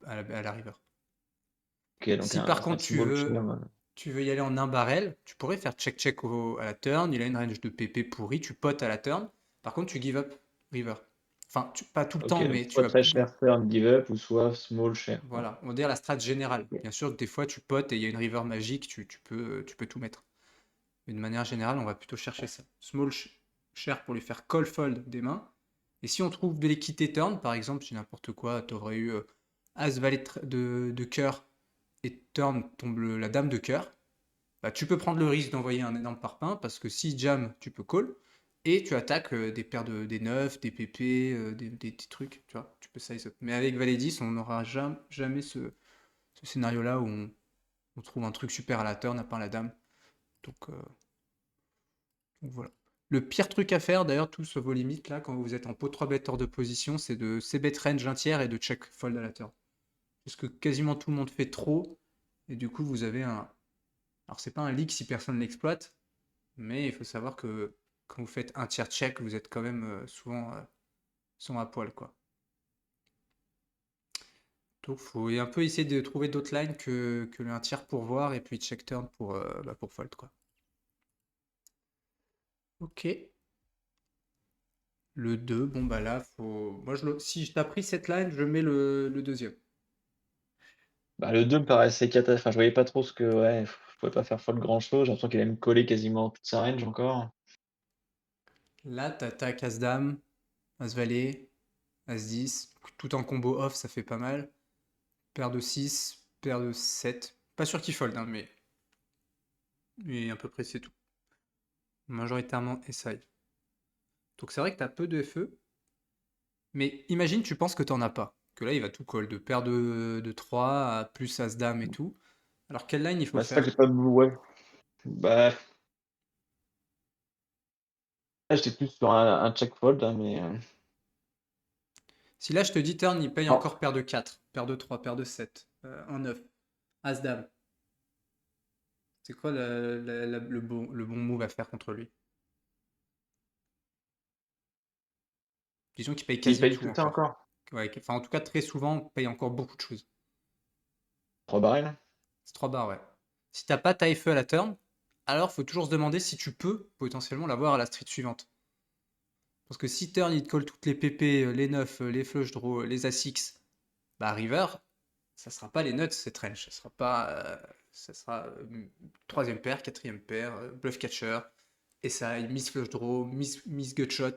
à la river. Ok, donc Si par un contre small share. tu veux y aller en un barrel, tu pourrais faire check-check à la turn, il a une range de PP pourri, tu potes à la turn, par contre tu give up river. Enfin, pas tout le Ok, temps, donc mais tu soit vas... très cher turn give up ou soit small share, quoi. Voilà, on va dire la strat générale. Ok. Bien sûr que des fois tu potes et il y a une river magique, tu peux tout mettre. Mais de manière générale, on va plutôt chercher ça. Small share pour lui faire call fold des mains. Et si on trouve de l'équité turn, par exemple, si n'importe quoi, tu aurais eu As valet de cœur et turn tombe la dame de cœur, bah, tu peux prendre le risque d'envoyer un énorme parpaing parce que si jam, tu peux call et tu attaques des paires des 9, des PP, des petits trucs, tu vois, tu peux size up. Mais avec valet 10, on n'aura jamais ce scénario-là où on trouve un truc super à la turn, à part la dame. Donc voilà. Le pire truc à faire, d'ailleurs, tous vos limites, là, quand vous êtes en pot 3 bet hors de position, c'est de c-bet range un tiers et de check fold à la turn. Parce que quasiment tout le monde fait trop, et du coup, vous avez un... Alors, c'est pas un leak si personne l'exploite, mais il faut savoir que quand vous faites un tiers check, vous êtes quand même souvent à poil, quoi. Donc, il faut un peu essayer de trouver d'autres lines que un tiers pour voir, et puis check turn pour fold, quoi. Ok. Le 2, bon bah là, faut. Moi, si je t'ai pris cette line, je mets le deuxième. Bah, le 2 me paraissait cata. Enfin, je voyais pas trop ce que. Ouais, je pouvais pas faire fold grand chose. J'ai l'impression qu'il allait me coller quasiment toute sa range encore. Là, t'attaques As-Dame, As-Valet, As-10, tout en combo off, ça fait pas mal. Paire de 6, paire de 7. Pas sûr qu'il fold, hein, mais à peu près c'est tout. Majoritairement SI. Donc c'est vrai que t'as peu de FE, mais imagine tu penses que t'en as pas. Que là, il va tout call, de paire de 3 à plus As-Dame et tout. Alors quelle line il faut Bah, c'est ça que faire? j'ai pas. Ouais. Bah, là, j'étais plus sur un check fold, hein, mais. Si là, je te dis turn, il paye Non. encore paire de 4, paire de 3, paire de 7, un 9, As-Dame. C'est quoi le bon move à faire contre lui? Disons qu'il paye Il quasi paye tout tout ça encore. encore. Ouais, enfin, en tout cas, très souvent, on paye encore beaucoup de choses. 3 barrels. C'est 3 barres, ouais. Si t'as pas taille feu à la turn, alors faut toujours se demander si tu peux potentiellement l'avoir à la street suivante. Parce que si turn il te colle toutes les PP, les 9, les flush draw, les As-X, bah river, ça sera pas les nuts cette range. Ça sera pas. Ça sera troisième paire, quatrième paire, bluff catcher, SI, miss flush draw, miss gut shot.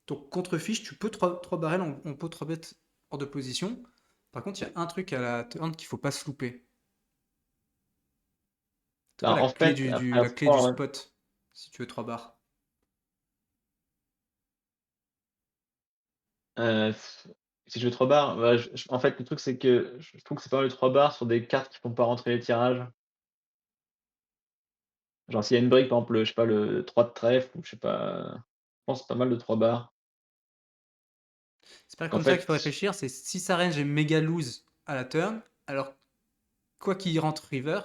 Donc contre fiche, tu peux 3 barrels en pot 3 bêtes hors de position. Par contre, il y a un truc à la turn qu'il faut pas se louper. C'est quoi Bah, en fait, après la clé du avoir. spot si tu veux 3 barres? Euh, Si je veux 3 barres, bah, en fait, le truc, c'est que je trouve que c'est pas mal de 3 barres sur des cartes qui font pas rentrer les tirages. Genre s'il y a une brique, par exemple, je sais pas, le 3 de trèfle ou je sais pas, je pense pas mal de 3 barres. C'est pas En comme ça qu'il faut fait, réfléchir, c'est si sa range est méga loose à la turn, alors quoi qu'il rentre river,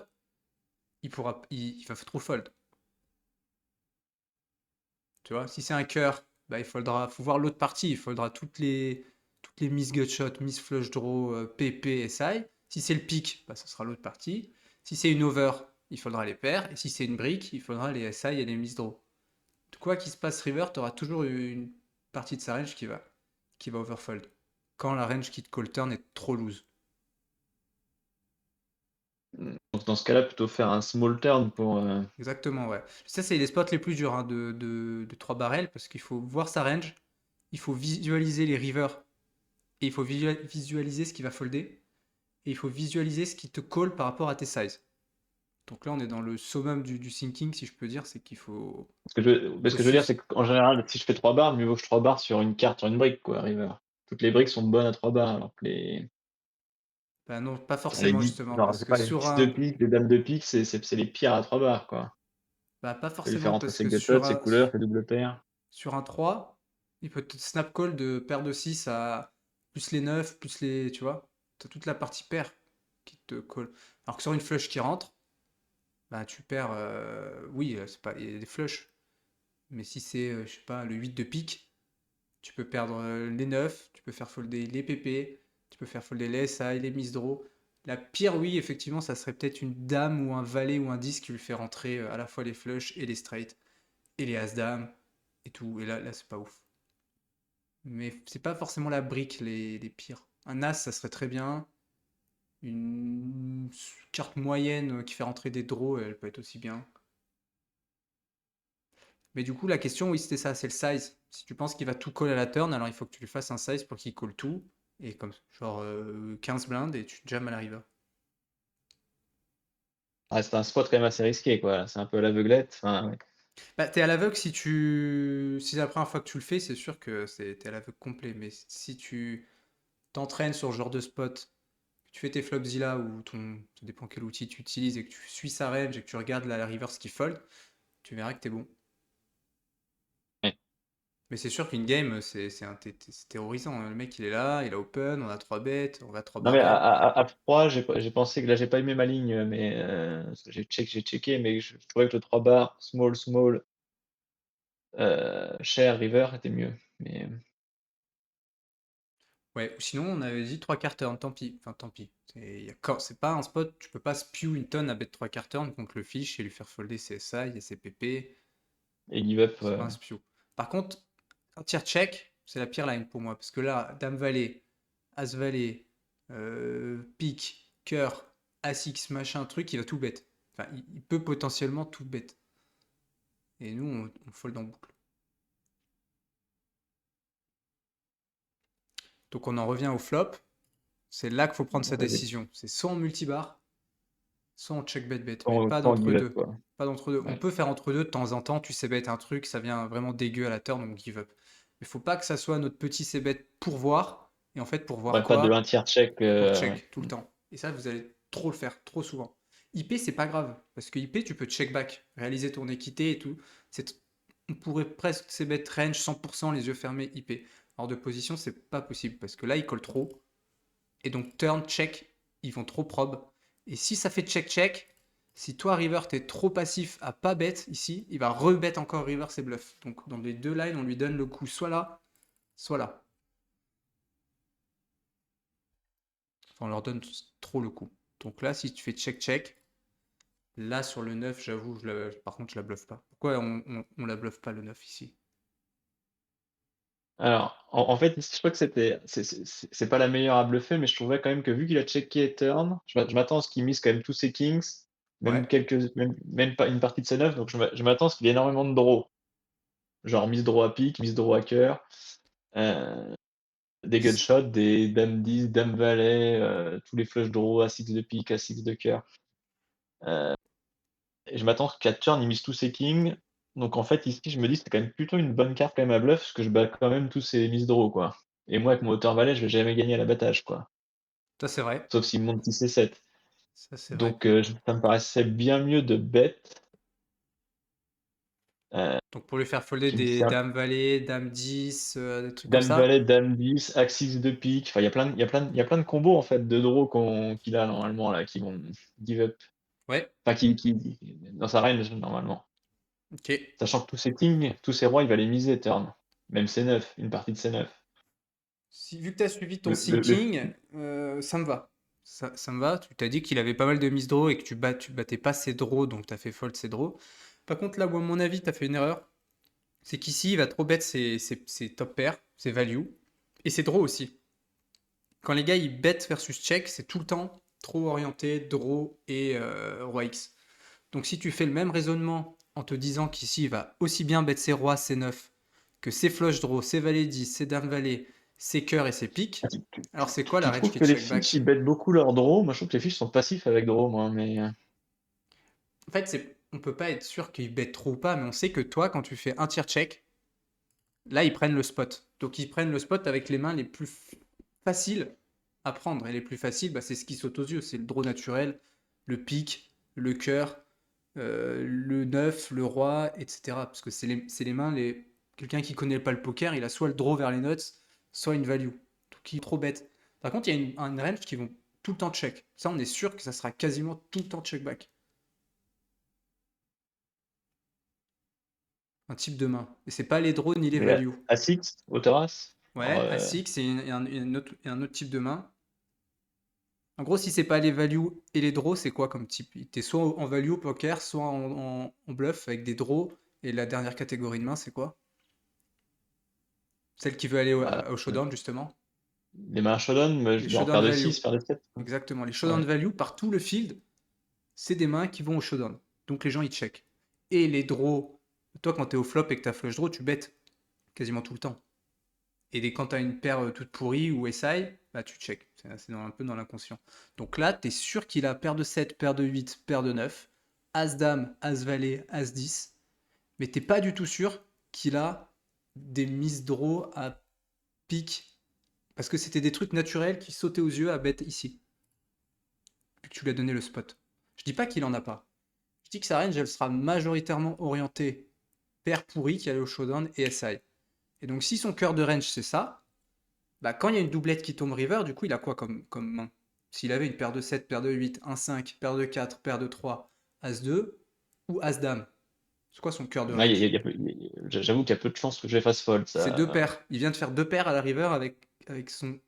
il va trop fold. Tu vois, si c'est un cœur, bah, faut voir l'autre partie, il faudra toutes les miss gutshot, miss flush draw, PP, SI. Si c'est le pick, bah, ça sera l'autre partie. Si c'est une over, il faudra les paires. Et si c'est une brick, il faudra les SI et les miss draw. Quoi qu'il se passe river, tu auras toujours une partie de sa range qui va overfold. Quand la range qui te call turn est trop loose. donc dans ce cas-là, plutôt faire un small turn pour. Exactement, ouais. Ça, c'est les spots les plus durs hein, de 3 barrels parce qu'il faut voir sa range, il faut visualiser les rivers et il faut visualiser ce qui va folder et il faut visualiser ce qui te call par rapport à tes sizes. Donc là, on est dans le summum du thinking, si je peux dire, c'est qu'il faut. Ce que je veux dire, c'est qu'en général, si je fais 3 barres, mieux vaut que je 3 barres sur une carte, sur une brique, quoi, river. Toutes les briques sont bonnes à 3 barres, alors que Bah non, pas les forcément 10, justement, genre, je parce sais que pas, les sur 10 de un. pique, les dames de pique, c'est les pires à 3 barres, quoi. Bah pas Tu peux lui faire forcément, rentrer parce ses que gutshots, ses couleurs, ses double paires. sur un 3, il peut te snap call de paire de 6 à plus les 9, plus les. Tu vois, t'as toute la partie paire qui te call. Alors que sur une flush qui rentre, bah tu perds. Oui, c'est pas. Il y a des flushs. Mais si c'est, je sais pas, le 8 de pique, tu peux perdre les 9, tu peux faire folder les PP, tu peux faire folder les SI, les miss draw. La pire, oui, effectivement, ça serait peut-être une dame ou un valet ou un 10 qui lui fait rentrer à la fois les flushs et les straight et les as-dames et tout. Et là c'est pas ouf. Mais c'est pas forcément la brique les pires. Un as, ça serait très bien. Une carte moyenne qui fait rentrer des draws, elle peut être aussi bien. Mais du coup, la question, oui, c'était ça, c'est le size. Si tu penses qu'il va tout call à la turn, alors il faut que tu lui fasses un size pour qu'il call tout. Et comme genre 15 blindes et tu jam à la river. Ah, c'est un spot quand même assez risqué, quoi. C'est un peu à l'aveuglette. Enfin, ouais. Bah, t'es à l'aveugle si c'est la première fois que tu le fais, c'est sûr que t'es à l'aveugle complet. Mais si tu t'entraînes sur ce genre de spot, que tu fais tes Flopzilla ou ça dépend quel outil tu utilises et que tu suis sa range et que tu regardes la river ce qu'il fold, tu verras que t'es bon. Ouais. Mais c'est sûr qu'une game, c'est terrorisant, hein. Le mec, il est là, il a open, on a 3 bêtes, on va 3 Non, mais barrels. à froid, j'ai pensé que là, j'ai pas aimé ma ligne, mais parce que j'ai checké, mais je trouvais que le 3 barres, small, small, cher, river était mieux. Mais Ouais, ou sinon, on avait dit 3 quarts turn, tant pis. Enfin, tant pis. C'est pas un spot, tu peux pas spew une tonne à bet 3 quarts turn contre le fiche et lui faire folder ses SI et ses PP. et give up. C'est pas un spew. Par contre, un tier check, c'est la pire line pour moi. Parce que là, Dame Valet, As Valet, pique, cœur, As-X, machin, truc, il va tout bet. Enfin, il peut potentiellement tout bet. Et nous, on fold en boucle. Donc on en revient au flop. C'est là qu'il faut prendre sa Vas-y. décision. C'est soit en multibar, soit on check bet bet, mais Sans, pas sans d'entre give up, deux. quoi. Pas d'entre deux. On Ouais. peut faire entre deux de temps en temps, tu sais bet un truc, ça vient vraiment dégueu à la turn, on give up. Mais faut pas que ça soit notre petit c'est bet pour voir, et en fait pour voir Ouais, pas de quoi? un tiers check. Pour Ouais. check tout le temps. Et ça, vous allez trop le faire, trop souvent. IP, c'est pas grave, parce que IP, tu peux check back, réaliser ton équité et tout. On pourrait presque c'est bet range 100% les yeux fermés IP. Hors de position, c'est pas possible, parce que là, il colle trop. Et donc turn, check, ils vont trop prob. Et si ça fait check-check, si toi, River, t'es trop passif à pas bet ici, il va rebet encore River ses bluffs. Donc dans les deux lines, on lui donne le coup soit là, soit là. Enfin, on leur donne trop le coup. Donc là, si tu fais check-check, là sur le 9, j'avoue, par contre, je la bluffe pas. Pourquoi on la bluffe pas le 9 ici? Alors, en fait, je crois que c'est pas la meilleure à bluffer, mais je trouvais quand même que vu qu'il a checké turn, je m'attends à ce qu'il mise quand même tous ses kings, Ouais. même pas une partie de ses 9, donc je m'attends à ce qu'il y ait énormément de draws. Genre mise draw à pique, mise draw à cœur, des gunshots, des dame 10, dame valet, tous les flush draws, à 6 de pique, à 6 de cœur. Et je m'attends qu'à turn, il mise tous ses kings. Donc en fait, ici, je me dis c'est quand même plutôt une bonne carte quand même à bluff, parce que je bats quand même tous ces mises draw, quoi. Et moi, avec mon hauteur valet, je vais jamais gagner à l'abattage, quoi. Ça, c'est vrai. Sauf s'il monte 6 et 7. Ça, c'est vrai. Donc ça me paraissait bien mieux de bet Donc pour lui faire folder qui me des sert. dames valet, dame 10, des trucs comme Dame ça. valet, dame 10, axis de pique. Enfin, il y a plein de combos en fait de draw qu'il a normalement là, qui vont give up. Ouais, Enfin, dans sa range normalement. ok. Sachant que tous ses kings, tous ses rois, il va les miser turn. Même C9, une partie de C9. Vu que tu as suivi ton Le seeking, ça me va. Ça me va. Tu t'as dit qu'il avait pas mal de miss draw et que tu battais pas ses draws, donc tu as fait fold ses draws. Par contre, là où, à mon avis, tu as fait une erreur, c'est qu'ici, il va trop bet ses top pairs, ses value, et ses draws aussi. Quand les gars, ils bet versus check, c'est tout le temps trop orienté draw et roi X. Donc si tu fais le même raisonnement en te disant qu'ici, il va aussi bien bet ses rois, ses 9, que ses flush draw, ses valets 10, ses dames valets, ses cœurs et ses piques, Ah, alors c'est quoi la range trouves qui que les check fiches, back? ils bettent beaucoup leur draw? Moi, je trouve que les fiches sont passifs avec draw, moi, mais. En fait, on peut pas être sûr qu'ils bet trop ou pas, mais on sait que toi, quand tu fais un tier check, là, ils prennent le spot. Donc ils prennent le spot avec les mains les plus faciles à prendre. Et les plus faciles, bah, c'est ce qui saute aux yeux. C'est le draw naturel, le pique, le cœur, le 9, le roi, etc. Parce que c'est les mains, quelqu'un qui connaît pas le poker, il a soit le draw vers les nuts, soit une value. Donc il est trop bête. Par contre, il y a une range qui vont tout le temps check. Ça, on est sûr que ça sera quasiment tout le temps check back. Un type de main. Et c'est pas les draws ni les Mais values. A6, Autoras? Alors, Ouais, A6, c'est un autre type de main. En gros, si c'est pas les values et les draws, c'est quoi comme type? T'es soit en value poker, soit en bluff avec des draws. Et la dernière catégorie de main, c'est quoi? Celle qui veut aller bah, au showdown, justement. les mains showdown, Les genre showdown paire de value. 6, paire de 7. Exactement. Les showdown Ouais. value, par tout le field, c'est des mains qui vont au showdown. Donc les gens, ils check. Et les draws, toi, quand t'es au flop et que t'as flush draw, tu bêtes quasiment tout le temps. Et quand tu as une paire toute pourrie ou SI, bah tu check. C'est un peu dans l'inconscient. Donc là, tu es sûr qu'il a paire de 7, paire de 8, paire de 9, As-Dame, As-Valet, As-10. Mais t'es pas du tout sûr qu'il a des mises draw à pique. Parce que c'était des trucs naturels qui sautaient aux yeux à bet ici. Vu que tu lui as donné le spot. Je dis pas qu'il en a pas. Je dis que sa range, elle sera majoritairement orientée paire pourrie qui allait au showdown et SI. Et donc si son cœur de range c'est ça, bah, quand il y a une doublette qui tombe river, du coup, il a quoi comme main? S'il avait une paire de 7, paire de 8, un 5, paire de 4, paire de 3, As-2 ou As-Dame. C'est quoi son cœur de Ouais, range? j'avoue qu'il y a peu de chances que je les fasse fold. C'est deux Ça. paires. Il vient de faire deux paires à la river avec son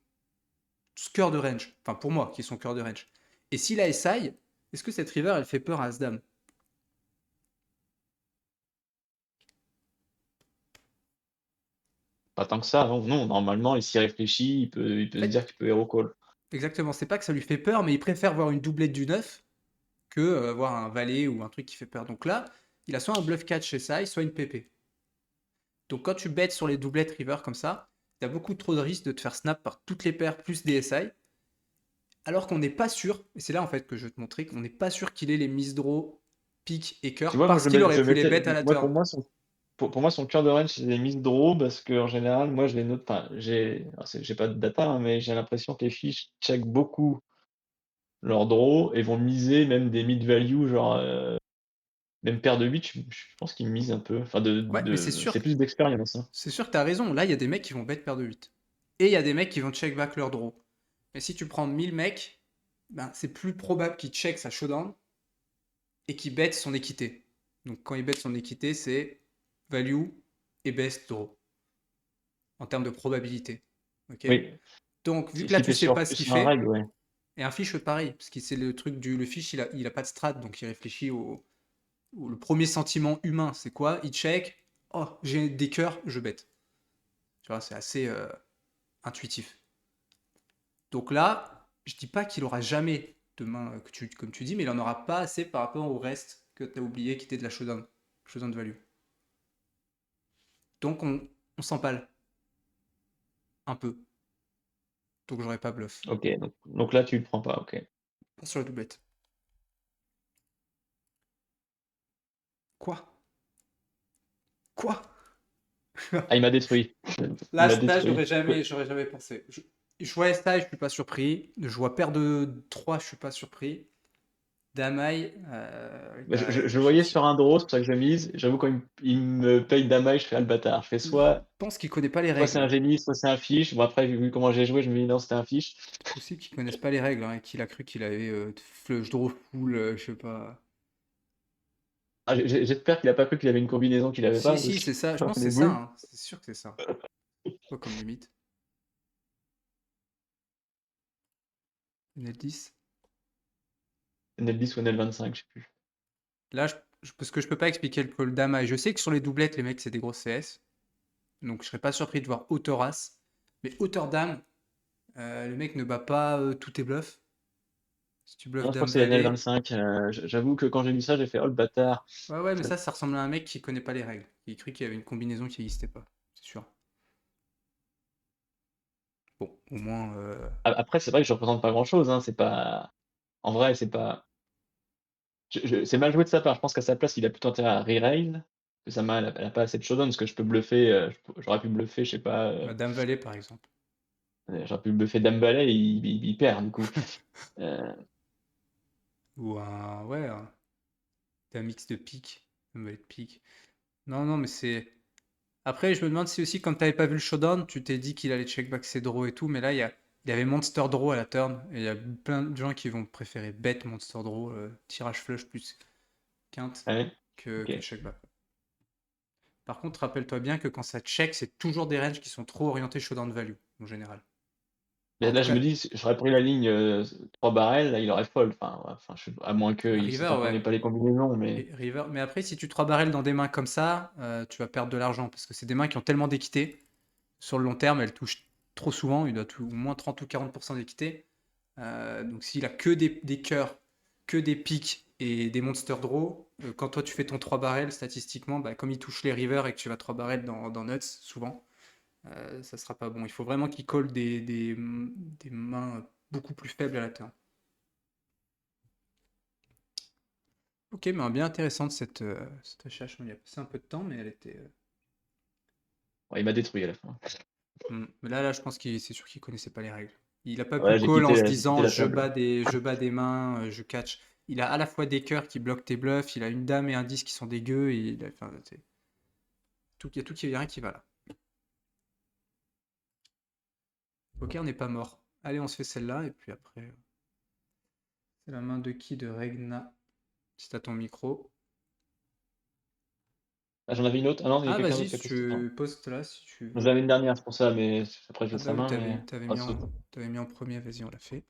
cœur de range. Enfin, pour moi, qui est son cœur de range. Et s'il a SI, est-ce que cette river, elle fait peur à As-Dame? Pas tant que ça, non, non, normalement, il s'y réfléchit, il peut En se dire fait, qu'il peut hero call. exactement. C'est pas que ça lui fait peur, mais il préfère voir une doublette du 9 que voir un valet ou un truc qui fait peur. Donc là, il a soit un bluff catch SI, soit une PP. Donc quand tu bêtes sur les doublettes river comme ça, tu as beaucoup trop de risques de te faire snap par toutes les paires plus des SI, alors qu'on n'est pas sûr, et c'est là en fait que je vais te montrer qu'on n'est pas sûr qu'il ait les miss draw, pique et Tu cœur, vois, moi, parce qu'il aurait je pu les mettais. bêtes à la Moi, turn. pour moi, son cœur de range, c'est des miss draw, parce qu'en général, moi, je les note. Enfin, j'ai pas de data, hein, mais j'ai l'impression que les fiches check beaucoup leur draw et vont miser même des mid-value, genre. Même paire de 8, je pense qu'ils misent un peu. Enfin, Ouais, mais c'est plus d'expérience, hein. c'est sûr que tu as raison. Là, il y a des mecs qui vont bet paire de 8. Et il y a des mecs qui vont check back leur draw. Mais si tu prends 1000 mecs, ben, c'est plus probable qu'ils check sa showdown et qu'ils bet son équité. Donc quand il bet son équité, c'est value et best draw en termes de probabilité. Ok. Oui, Donc, vu que là, si tu t'es sais sur pas ce qu'il plus un fait, règle, ouais. et un fiche pareil, parce que c'est le truc du le fiche, il a pas de strat, donc il réfléchit le premier sentiment humain, c'est quoi? Il check, oh, j'ai des cœurs, je bête. Tu vois, c'est assez intuitif. Donc là, je dis pas qu'il aura jamais de main, comme tu dis, mais il en aura pas assez par rapport au reste que tu as oublié qui était de la showdown value. Donc on s'empale un peu. Donc j'aurais pas bluff. Ok, donc là, tu le prends pas, ok. Pas sur la doublette. Quoi? Quoi? Ah, il m'a détruit. Il Là, m'a ça, détruit. j'aurais jamais pensé. Je vois ça, je suis pas surpris. Je vois paire de 3, je suis pas surpris. Damaï, Bah, je, bah, je- je le voyais sur un draw, c'est pour ça que je mise. J'avoue, quand il me paye Damaï, je fais le bâtard. Je fais je soit, pense qu'ils connaissent pas les soit c'est un règles. génie, soit c'est un fiche. Bon, après, vu comment j'ai joué, je me dis non, c'était un fiche. Possible qu'ils connaissent pas les règles, hein, et qu'il a cru qu'il avait flush draw full, je sais pas. Ah, j'espère qu'il a pas cru qu'il avait une combinaison qu'il avait Si, pas. si, Parce que c'est ça. Je pense que les c'est ça, boules. hein. C'est sûr que c'est ça. Quoi comme limite? Net 10. NL10 ou NL25, je sais plus. Là, parce que je peux pas expliquer le call Damaï. Je sais que sur les doublettes, les mecs, c'est des grosses CS. Donc je serais pas surpris de voir hauteur As. Mais hauteur Dame, le mec ne bat pas tous tes bluffs. Si tu bluffes Non, je crois Dame que c'est Valet. NL25. J'avoue que quand j'ai lu ça, j'ai fait oh le bâtard. Ouais, ouais, mais ça ressemble à un mec qui connaît pas les règles. Il cru qu'il y avait une combinaison qui n'existait pas. C'est sûr. Bon, au moins. Après, c'est vrai que je représente pas grand-chose. Hein. C'est pas. En vrai, c'est pas. C'est mal joué de sa part. Je pense qu'à sa place, il a plutôt intérêt à re-raise. Que sa main, elle a pas assez de showdown. Parce que je peux bluffer. J'aurais pu bluffer, je sais pas. Dame Valet, par exemple. J'aurais pu bluffer Dame Valet et il perd, du coup. Euh, Ou un. Ouais, un mix de pique. Dame Valet de pique. Non, non, mais c'est. Après, je me demande si aussi, comme tu n'avais pas vu le showdown, tu t'es dit qu'il allait check back ses draws et tout, mais là, il y avait Monster Draw à la turn, et il y a plein de gens qui vont préférer bet Monster Draw, tirage flush plus quinte, ouais. que Ok. check back. Par contre, rappelle-toi bien que quand ça check, c'est toujours des ranges qui sont trop orientés showdown value, en général. Mais En là, tout je me cas, dis, j'aurais pris la ligne 3 barrels, là, il aurait fold. Enfin, ouais, à moins qu'il ne River, ouais. comprenait pas les combinaisons, mais. River. Mais après, si tu 3 barrels dans des mains comme ça, tu vas perdre de l'argent, parce que c'est des mains qui ont tellement d'équité. Sur le long terme, elles touchent trop souvent, il doit au moins 30 ou 40% d'équité. Donc s'il a que des cœurs, que des piques et des monster draw, quand toi tu fais ton 3 barrels, statistiquement, bah, comme il touche les rivers et que tu vas 3 barrels dans nuts, souvent, ça sera pas bon. Il faut vraiment qu'il colle des mains beaucoup plus faibles à la turn. Ok, mais bien intéressante cette HH. On y a passé un peu de temps, mais elle était. Ouais, il m'a détruit à la fin. Mais là, je pense que c'est sûr qu'il connaissait pas les règles. Il a pas pu Ouais, call en se j'ai quitté disant la table. je bats des mains, je catch. Il a à la fois des cœurs qui bloquent tes bluffs, il a une dame et un 10 qui sont dégueux, et enfin, il y a tout qui rien qui va là. Ok, on n'est pas mort. Allez, on se fait celle-là, et puis après. C'est la main de qui? De Regna. Si t'as ton micro. Ah, j'en avais une autre. Ah non, il y a Ah, quelqu'un vas-y, d'autre qui a si posté ça. tu postes là, si tu J'en veux. avais une dernière, c'est pour ça, mais après je Ah laisse bah sa oui, main. Mais... Ah, saute. t'avais mis en premier, vas-y, on l'a fait.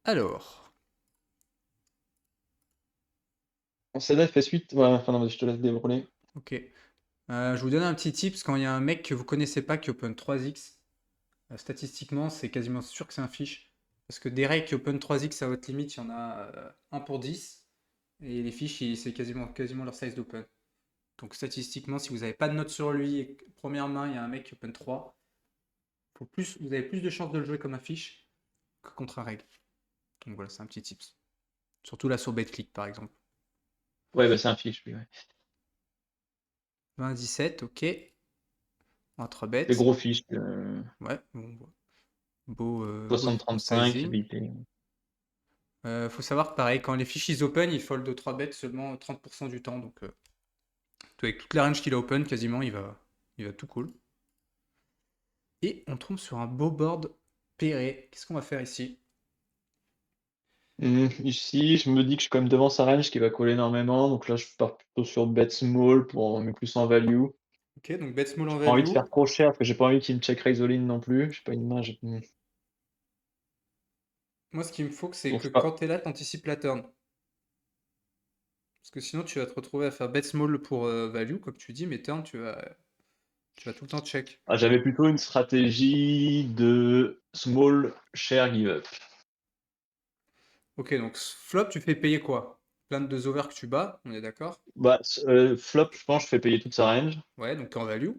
Alors. On CDF fait suite. Ouais, enfin non, je te laisse dérouler. Ok. Je vous donne un petit tips. Quand il y a un mec que vous connaissez pas qui open 3x, statistiquement, c'est quasiment sûr que c'est un fiche. Parce que des règles qui open 3x à haute limite, il y en a 1 pour 10. Et les fiches, c'est quasiment leur size d'open. Donc statistiquement, si vous n'avez pas de note sur lui, et que, première main, il y a un mec qui open 3, vous avez plus de chances de le jouer comme un fiche que contre un règle. Donc voilà, c'est un petit tips. Surtout là sur BetClick par exemple. Ouais, bah c'est un fiche, lui. Ouais. 20-17, ok. Entre Les bêtes. gros fiches. Ouais, bon, beau 60-35, sizing. VIP. Faut savoir que pareil, quand les fiches ils open, ils fold 3 bêtes seulement 30% du temps. Donc avec toute la range qu'il a open, quasiment, il va tout cool. Et on tombe sur un beau board pairé. Qu'est-ce qu'on va faire ici? Ici, je me dis que je suis quand même devant sa range qui va coller énormément. Donc là, je pars plutôt sur bet small pour mais plus en value. Ok, donc bet small en J'ai pas envie de value. faire trop cher parce que j'ai pas envie qu'il me check raise all in non plus. J'ai pas une main. Moi, ce qu'il me faut, c'est Donc, que je pars. quand t'es là, t'anticipes la turn. Parce que sinon, tu vas te retrouver à faire bet small pour value, comme tu dis, mais turn, tu vas tout le temps check. Ah, j'avais plutôt une stratégie de small share give up. Ok, donc flop, tu fais payer quoi? Plein de 2 over que tu bats, on est d'accord? Bah, flop, je pense, je fais payer toute sa range. Ouais, donc t'es en value.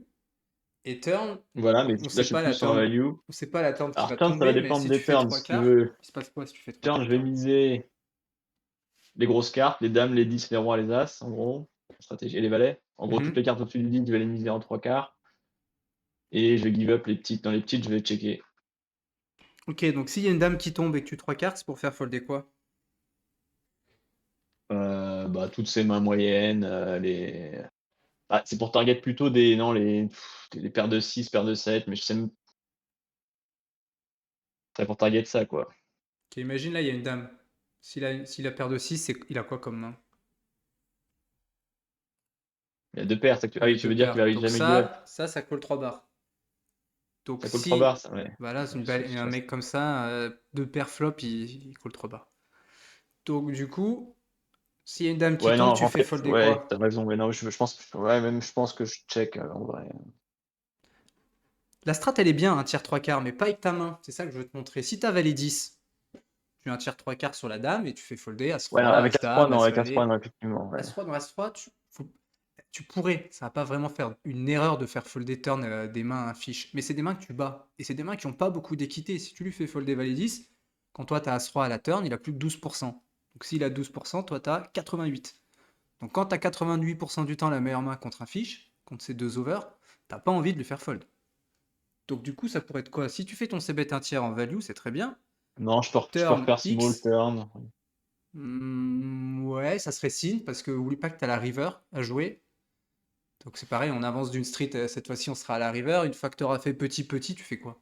Et turn, Voilà, mais on là, sait je suis pas la plus en turn. value. On sait pas la turn qui Alors, va turn, ça va tomber, mais dépendre si tu des fais turns. 3 Si tu quarts, veux, il se passe quoi si tu fais 3 turn, quarts je vais turn? miser les grosses cartes, les dames, les 10, les rois, les as, en gros. Stratégie, et les valets. En gros, toutes les cartes au-dessus du 10, je vais les miser en 3 quarts. Et je vais give up les petites. Dans les petites, je vais checker. Ok, donc s'il y a une dame qui tombe et que tu 3 quarts, c'est pour faire folder quoi? Bah, toutes ces mains moyennes, c'est pour target plutôt des non, les paires de 6 paires de 7 mais je sais même c'est pour target ça, quoi. Ok, imagine là, il y a une dame. S'il a paire de 6, il a quoi comme main? Il y a 2 paires, c'est que Il ah y a oui, tu deux veux dire qu'il paires. va Donc jamais give up. ça colle 3 barres. Donc Ça colle 3 barres, si, ça, ouais. voilà, c'est Ouais, un mec comme ça, deux paires flop, il colle 3 barres. Donc du coup, s'il y a une dame qui Ouais, non, tombe, tu en fais fait, folder ouais, quoi? t'as raison, mais non, je pense ouais, même je pense que je check, en vrai. La strat, elle est bien, un tiers 3 quarts, mais pas avec ta main. C'est ça que je veux te montrer. Si t'as valet 10, tu as un tiers 3 quarts sur la dame et tu fais folder Ouais, non, As-Roi, avec As-3, As-Dame, non, avec As-3, As-Valet. non, effectivement, ouais. As-Roi dans As-Roi, tu pourrais, ça va pas vraiment faire une erreur de faire folder turn des mains à fiche, mais c'est des mains que tu bats. Et c'est des mains qui ont pas beaucoup d'équité. Si tu lui fais folder Valet 10, quand toi t'as As-Roi à la turn, il a plus que 12%. Donc s'il a 12%, toi t'as 88. Donc quand t'as 88% du temps la meilleure main contre un fiche, contre ces deux overs, t'as pas envie de lui faire fold. Donc du coup, ça pourrait être quoi? Si tu fais ton c-bet un tiers en value, c'est très bien. Non, je peux Turn refaire small X, turn. ouais, ça serait signe parce que oublie pas que tu as la river à jouer. Donc c'est pareil, on avance d'une street, cette fois-ci on sera à la river. Une fois que tu auras fait petit petit, tu fais quoi?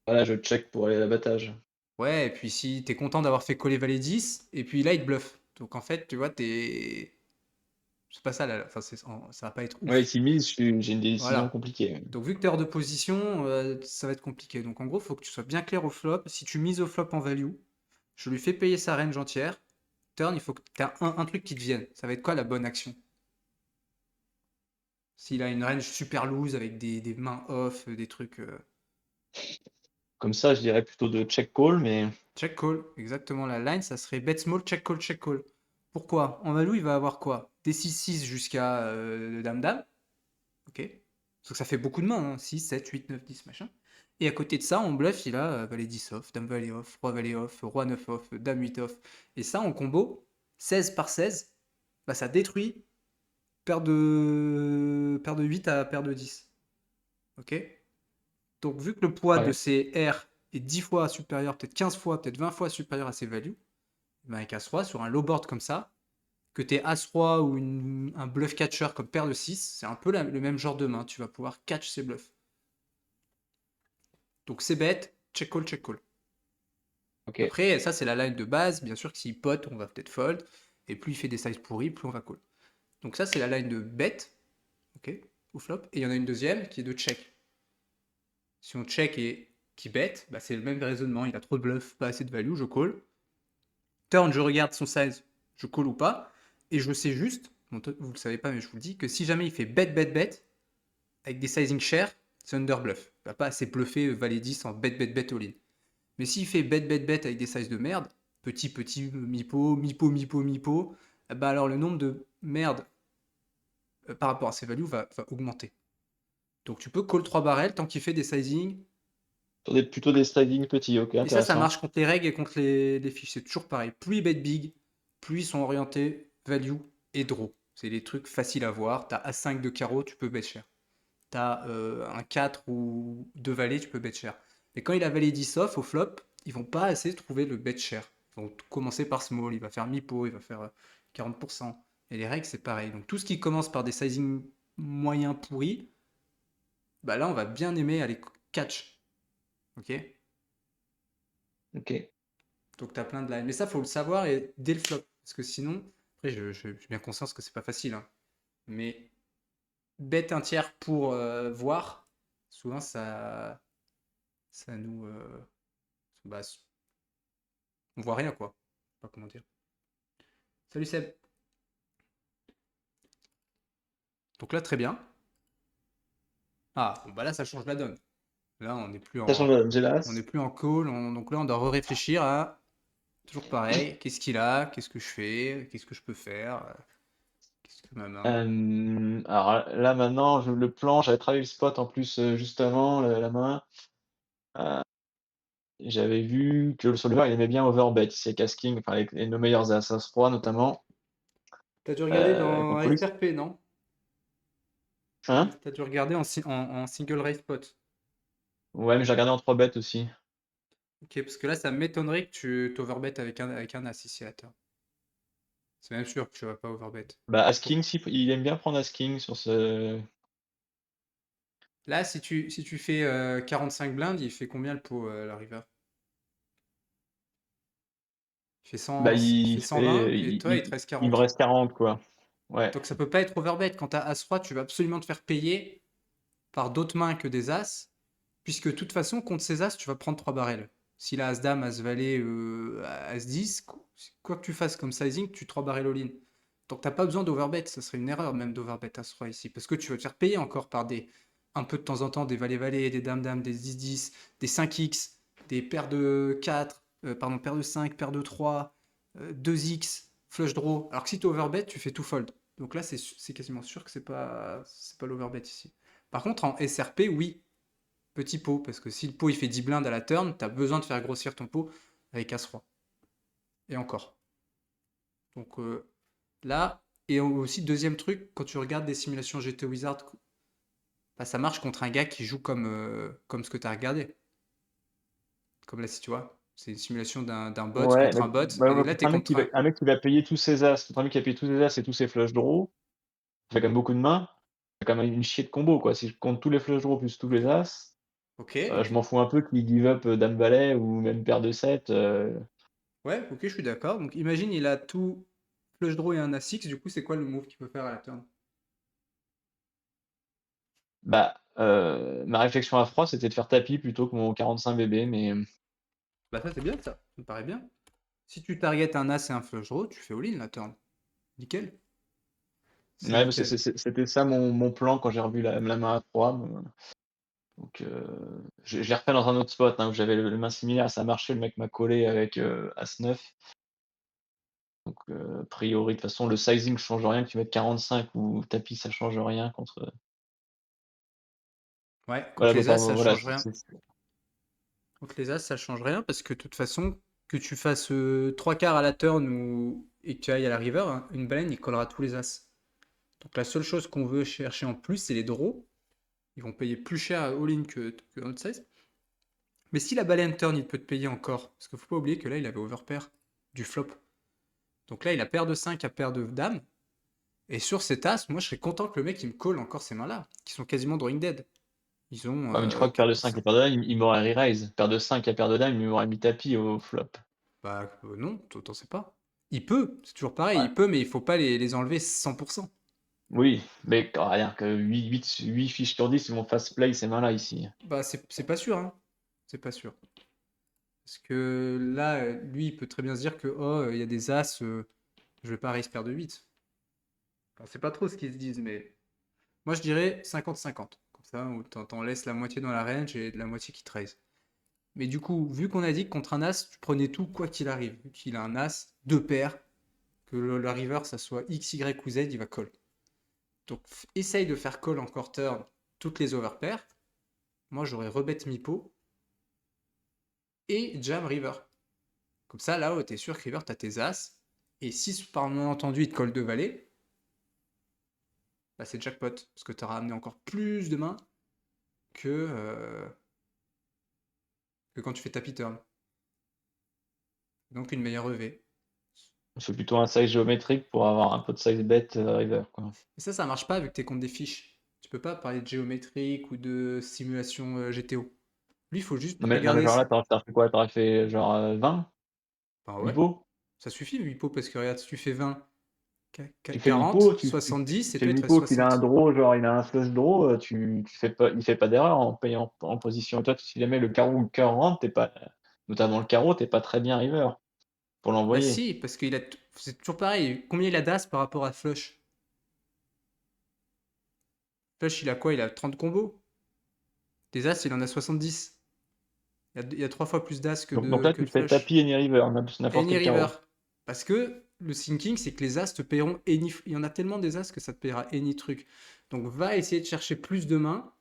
Voilà, je check pour aller à l'abattage. Ouais, et puis si t'es content d'avoir fait coller valet 10, et puis là il te bluffe. Donc en fait, tu vois, t'es. C'est pas ça, là. Enfin, ça va pas être Ouais, ouf. s'il mise, j'ai une décision Voilà. compliquée. Donc vu que t'es hors de position, ça va être compliqué. Donc en gros, faut que tu sois bien clair au flop. Si tu mises au flop en value, je lui fais payer sa range entière. Turn, il faut que tu aies un truc qui te vienne. Ça va être quoi la bonne action? S'il a une range super loose avec des mains off, des trucs. Comme ça, je dirais plutôt de check call, mais Check call, exactement la line, ça serait bet small, check call, check call. Pourquoi? En value, il va avoir quoi? Des 6-6 jusqu'à dame-dame. Ok. Parce que ça fait beaucoup de mains, hein. 6, 7, 8, 9, 10, machin. Et à côté de ça, en bluff, il a valet 10 off, dame valet off, roi valet off, roi 9 off, dame 8 off. Et ça, en combo, 16 par 16, bah, ça détruit paire de 8 à paire de 10. Ok? Donc, vu que le poids de ouais. ces R est 10 fois supérieur, peut-être 15 fois, peut-être 20 fois supérieur à ces values, ben avec As-Roi, sur un low board comme ça, que tu es As-Roi ou un bluff catcher comme paire de 6, c'est un peu le même genre de main. Tu vas pouvoir catch ces bluffs. Donc, c'est bête, check call, check call. Ok. Après, ça, c'est la line de base. Bien sûr que s'il pote, on va peut-être fold. Et plus il fait des sizes pourris, plus on va call. Donc, ça, c'est la line de bet, ok, ou flop. Et il y en a une deuxième qui est de check. Si on check et qui bet, bah, c'est le même raisonnement. Il a trop de bluff, pas assez de value, je call. Turn, je regarde son size, je call ou pas. Et je sais juste, bon, vous le savez pas, mais je vous le dis, que si jamais il fait bet, bet, bet, avec des sizing share, c'est under bluff. Il va pas assez bluffer valet 10 en bet, bet, bet all-in. Mais s'il fait bet, bet, bet avec des sizes de merde, petit, petit, mi-pot, mi-pot, mi-pot, mi-pot, bah alors le nombre de merde par rapport à ses values va augmenter. Donc tu peux call 3 barrels tant qu'il fait des sizing. Plutôt des sliding petits, ok, Et ça intéressant. marche contre les règles et contre les fiches. C'est toujours pareil. Plus ils bet big, plus ils sont orientés value et draw. C'est des trucs faciles à voir. T'as As5 de carreau, tu peux bet cher. T'as un 4 ou 2 valets, tu peux bet cher. Mais quand il a valet 10 off au flop, ils vont pas assez trouver le bet cher. Ils vont commencer par small, il va faire mi-pot, il va faire 40%. Et les règles, c'est pareil. Donc tout ce qui commence par des sizing moyens pourris, bah là, on va bien aimer aller catch. Ok? Ok. Donc tu as plein de lines. Mais ça, faut le savoir et dès le flop. Parce que sinon, après, j'ai bien conscience que c'est pas facile, hein. Mais bet un tiers pour voir, souvent ça nous. Bah, on voit rien, quoi. Je sais pas comment dire. Salut Seb. Donc là, très bien. Ah, bon, bah là, ça change la donne. Là, Sachant de on n'est Gelas. plus en call. Donc là, on doit réfléchir à toujours pareil. Qu'est-ce qu'il a? Qu'est-ce que je fais? Qu'est-ce que je peux faire? Qu'est-ce que ma main? Alors là maintenant, le plan, j'avais travaillé le spot en plus juste avant la main. Euh, J'avais vu que sur le river, il aimait bien overbet, c'est casking, enfin avec nos meilleurs As 3 notamment. T'as dû regarder dans Contre lui. FRP, non? Hein? T'as dû regarder en single race spot. Ouais, mais j'ai regardé en 3 bêtes aussi. Ok, parce que là, ça m'étonnerait que tu t'overbet avec un as ici à la turn. C'est même sûr que tu vas pas overbet. Bah, Pour- As-King, il aime bien prendre As-King sur ce. Là, si tu fais 45 blindes, il fait combien le pot, la river? Bah, Il fait 120 et toi, il te reste il me 40. reste 40, quoi. Ouais. Donc ça peut pas être overbet. Quand tu as As-Roi, tu vas absolument te faire payer par d'autres mains que des As, puisque de toute façon, contre ces As, tu vas prendre 3 barrels. S'il a As-Dame, As-Valet, As-10, quoi que tu fasses comme sizing, tu 3 barrels all-in. Donc t'as pas besoin d'overbet, ça serait une erreur même d'overbet As-Roi ici, parce que tu vas te faire payer encore par un peu de temps en temps, des Valet-Valet, des Dames-Dames, des 10-10, des 5X, des paires de 4, paires de 5, paires de 3, 2X, flush draw. Alors que si tu overbet, tu fais tout fold. Donc là, c'est quasiment sûr que c'est pas l'overbet ici. Par contre, en SRP, oui, petit pot, parce que si le pot il fait 10 blindes à la turn, tu as besoin de faire grossir ton pot avec As-Roi. Et encore. Donc là, et aussi deuxième truc, quand tu regardes des simulations GT Wizard, bah, ça marche contre un gars qui joue comme ce que tu as regardé. Comme là, si tu vois, c'est une simulation d'un bot Ouais, contre un bot, et ouais, là, contre tu es un mec contre un. un mec qui va payer tous ses as, contre un mec qui a payé tous ses as et tous ses flush draws, ça fait quand même beaucoup de mains. C'est quand même une chier de combo, quoi. Si je compte tous les flush draws plus tous les as, Ok, je m'en fous un peu qu'il give up Dame Valet ou même paire de 7. ouais, ok, je suis d'accord. Donc imagine, il a tout flush draw et un As-X, du coup, c'est quoi le move qu'il peut faire à la turn? Bah, ma réflexion à froid, c'était de faire tapis plutôt que mon 45 bébé, mais Bah ça, c'est bien, ça me paraît bien. Si tu targetes un As et un flush draw, tu fais all-in la turn. Nickel. C'est ouais, nickel. c'était ça mon plan quand j'ai revu la main à froid. Donc, je l'ai refait dans un autre spot, hein, où j'avais le main similaire, ça marchait, le mec m'a collé avec As-9. Donc, a priori, de toute façon, le sizing change rien, que tu mettes 45 ou tapis, ça change rien contre. Ouais, Voilà, contre les As, ça voilà, change rien. Contre les As, ça change rien parce que de toute façon, que tu fasses 3 quarts à la turn et que tu ailles à la river, hein, une baleine, il collera tous les As. Donc la seule chose qu'on veut chercher en plus, c'est les draws. Ils vont payer plus cher à all-in que notre size. Mais si la baleine turn, il peut te payer encore. Parce qu'il faut pas oublier que là, il avait overpair du flop. Donc là, il a paire de 5 à paire de dames. Et sur cet as, moi, je serais content que le mec, il me colle encore ces mains-là, qui sont quasiment drawing dead. Ils ont. Ouais, mais tu crois que paire de 5 et paire de dame, il m'aurait re-raise. Paire de 5 et paire de dame, il m'aurait mis tapis au flop. Bah non, t'en sais pas. Il peut, c'est toujours pareil, Ouais. il peut, mais il faut pas les enlever 100%. Oui, mais rien que 8 fiches sur 10, ils vont fast play ces mains-là ici. Bah c'est pas sûr, hein. C'est pas sûr. Parce que là, lui, il peut très bien se dire que, oh, il y a des as, je vais pas raise paire de 8. Enfin, c'est pas trop ce qu'ils se disent, mais moi je dirais 50-50. Comme ça, où t'en laisses la moitié dans la range et la moitié qui te raise. Mais du coup, vu qu'on a dit que contre un as, tu prenais tout quoi qu'il arrive. Vu qu'il a un as, deux paires, que le river, ça soit X, Y ou Z, il va call. Donc essaye de faire call encore turn toutes les overpairs. Moi j'aurais rebet mi-pot et jam river. Comme ça, là, t'es sûr que river, t'as tes as. Et si par malentendu il te colle deux valets, bah c'est jackpot. Parce que t'auras amené encore plus de mains que, que quand tu fais tapis turn. Donc une meilleure EV. C'est plutôt un size géométrique pour avoir un peu de size bet river, quoi. Et ça marche pas vu que t'es contre des fiches. Tu peux pas parler de géométrique ou de simulation GTO. Lui, il faut juste Non, mais regarder. genre là, t'aurais fait quoi? T'aurais fait genre 20? Bah 8 ouais, pots? ça suffit 8 pots parce que regarde, si tu fais 20, Tu fais 8 40, pots, 70 tu et fais toi il te 8 reste pots qu'il a un 60. draw, genre il a un flush draw, il fait pas d'erreur en payant en position. Et toi, si jamais le carreau ou le cœur rentre, t'es pas, notamment le carreau, t'es pas très bien river pour Bah l'envoyer. si, parce qu'il a. C'est toujours pareil. Combien il a d'as par rapport à Flush? Flush, il a quoi? Il a 30 combos. Des as, il en a 70. Il y a 3 fois plus d'as Donc là, que tu de fais Flush. tapis any river, n'importe Any quel River. carreau. Parce que le thinking, c'est que les as te paieront any. Il y en a tellement des as que ça te paiera any truc. Donc va essayer de chercher plus de mains,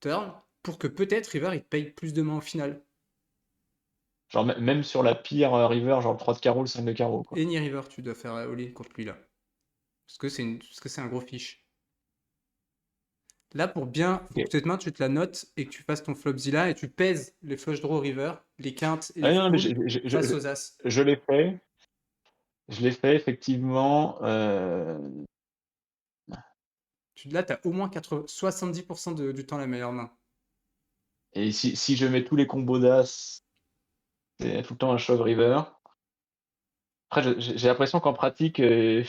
turn, pour que peut-être River il te paye plus de mains au final. Genre même sur la pire river, genre le 3 de carreau, le 5 de carreau, quoi. Any River, tu dois faire all-in contre lui là. Parce que c'est un gros fiche. Là, pour bien, faut Ok. que cette main, tu te la notes et que tu fasses ton flopzilla et tu pèses les flush draw river, les quintes et Ah les non, mais full face aux as. je l'ai fait. Je l'ai fait effectivement. Là, tu as au moins 70% du temps la meilleure main. Et si je mets tous les combos d'as, c'est tout le temps un shove river. Après, j'ai l'impression qu'en pratique, Il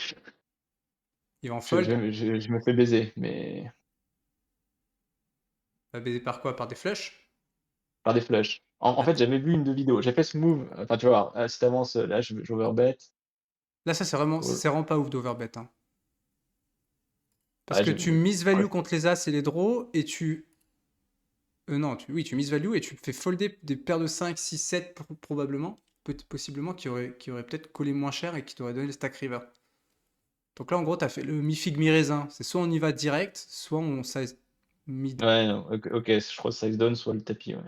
va en fold. je me fais baiser, mais Va baiser par quoi? Par des flushs? par des flushs. En fait, j'avais vu une de vidéo. J'ai fait ce move. Enfin, tu vois, si t'avances, là, j'overbet. Là, ça, c'est vraiment pas ouf d'overbet. Hein. Parce Ouais, que tu mises value ouais. contre les as et les draws et tu. Non, tu mises value et tu fais folder des paires de 5, 6, 7 probablement, possiblement, qui auraient peut-être collé moins cher et qui t'auraient donné le stack river. Donc là, en gros, tu as fait le mi-figue, mi-raisin. C'est soit on y va direct, soit on size mid. Ouais, non, ok, je crois que size down soit le tapis, ouais.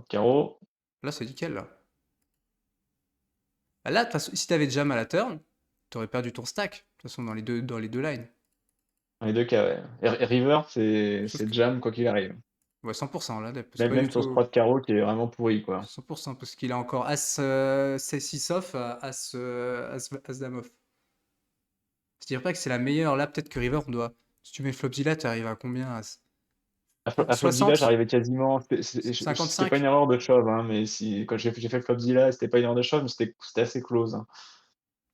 Carreau. Là, c'est nickel, là. Là, de toute façon, si t'avais jam à la turn, t'aurais perdu ton stack. De toute façon, dans les deux lines. Dans les deux cas, ouais. Et river, Sauf c'est que... jam quoi qu'il arrive. Ouais, 100% là, c'est Même, pas du même sur ce tout... 3 de carreau qui est vraiment pourri, quoi. 100% parce qu'il a encore As 6 off, As Dame off. Je dirais pas que c'est la meilleure. Là, peut-être que River, on doit. Si tu mets Flopzilla, tu arrives à combien? À Flopzilla, 60? j'arrivais quasiment. C'était pas une 55? erreur de shove, hein, mais quand j'ai fait Flopzilla, c'était pas une erreur de shove, mais c'était assez close, hein.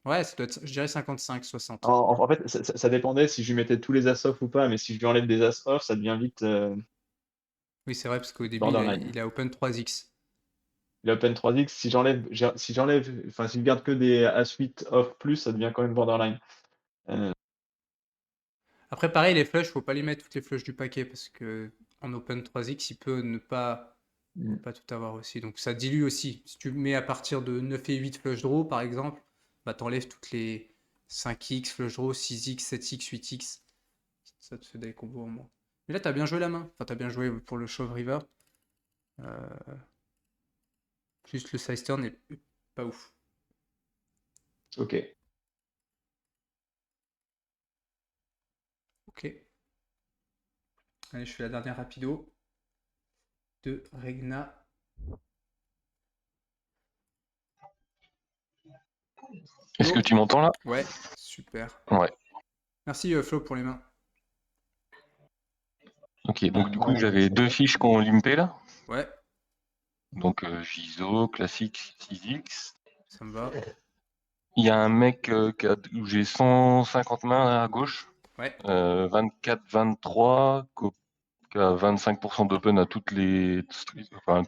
Ouais, ça doit être, je dirais 55, 60. En fait, ça dépendait si je lui mettais tous les as off ou pas, mais si je lui enlève des as off, ça devient vite Oui, c'est vrai, parce qu'au début, borderline. il a open 3x. Il a open 3x, enfin, si je garde que des as 8 off plus, ça devient quand même borderline. Après, pareil, les flushs, faut pas les mettre toutes les flushs du paquet parce que en open 3x, il peut ne pas, pas tout avoir aussi. Donc ça dilue aussi. Si tu mets à partir de 9 et 8 flush draw, par exemple, bah t'enlèves toutes les 5x, flush draw, 6x, 7x, 8x. Ça te fait des combos en moins. Mais là, t'as bien joué la main. Enfin, t'as bien joué pour le shove river. Juste le size turn est pas ouf. Ok. Ok. Allez, je fais la dernière rapido de Regna. Est-ce que Flo. tu m'entends là? Ouais, super. Ouais. Merci Flo pour les mains. Ok, donc du coup j'avais deux fiches qui ont limpé là. Ouais, Donc Giso, classique 6x. ça me va. Il y a un mec où j'ai 150 mains à gauche, Ouais. 24-23, qui a 25% d'open à toutes les enfin,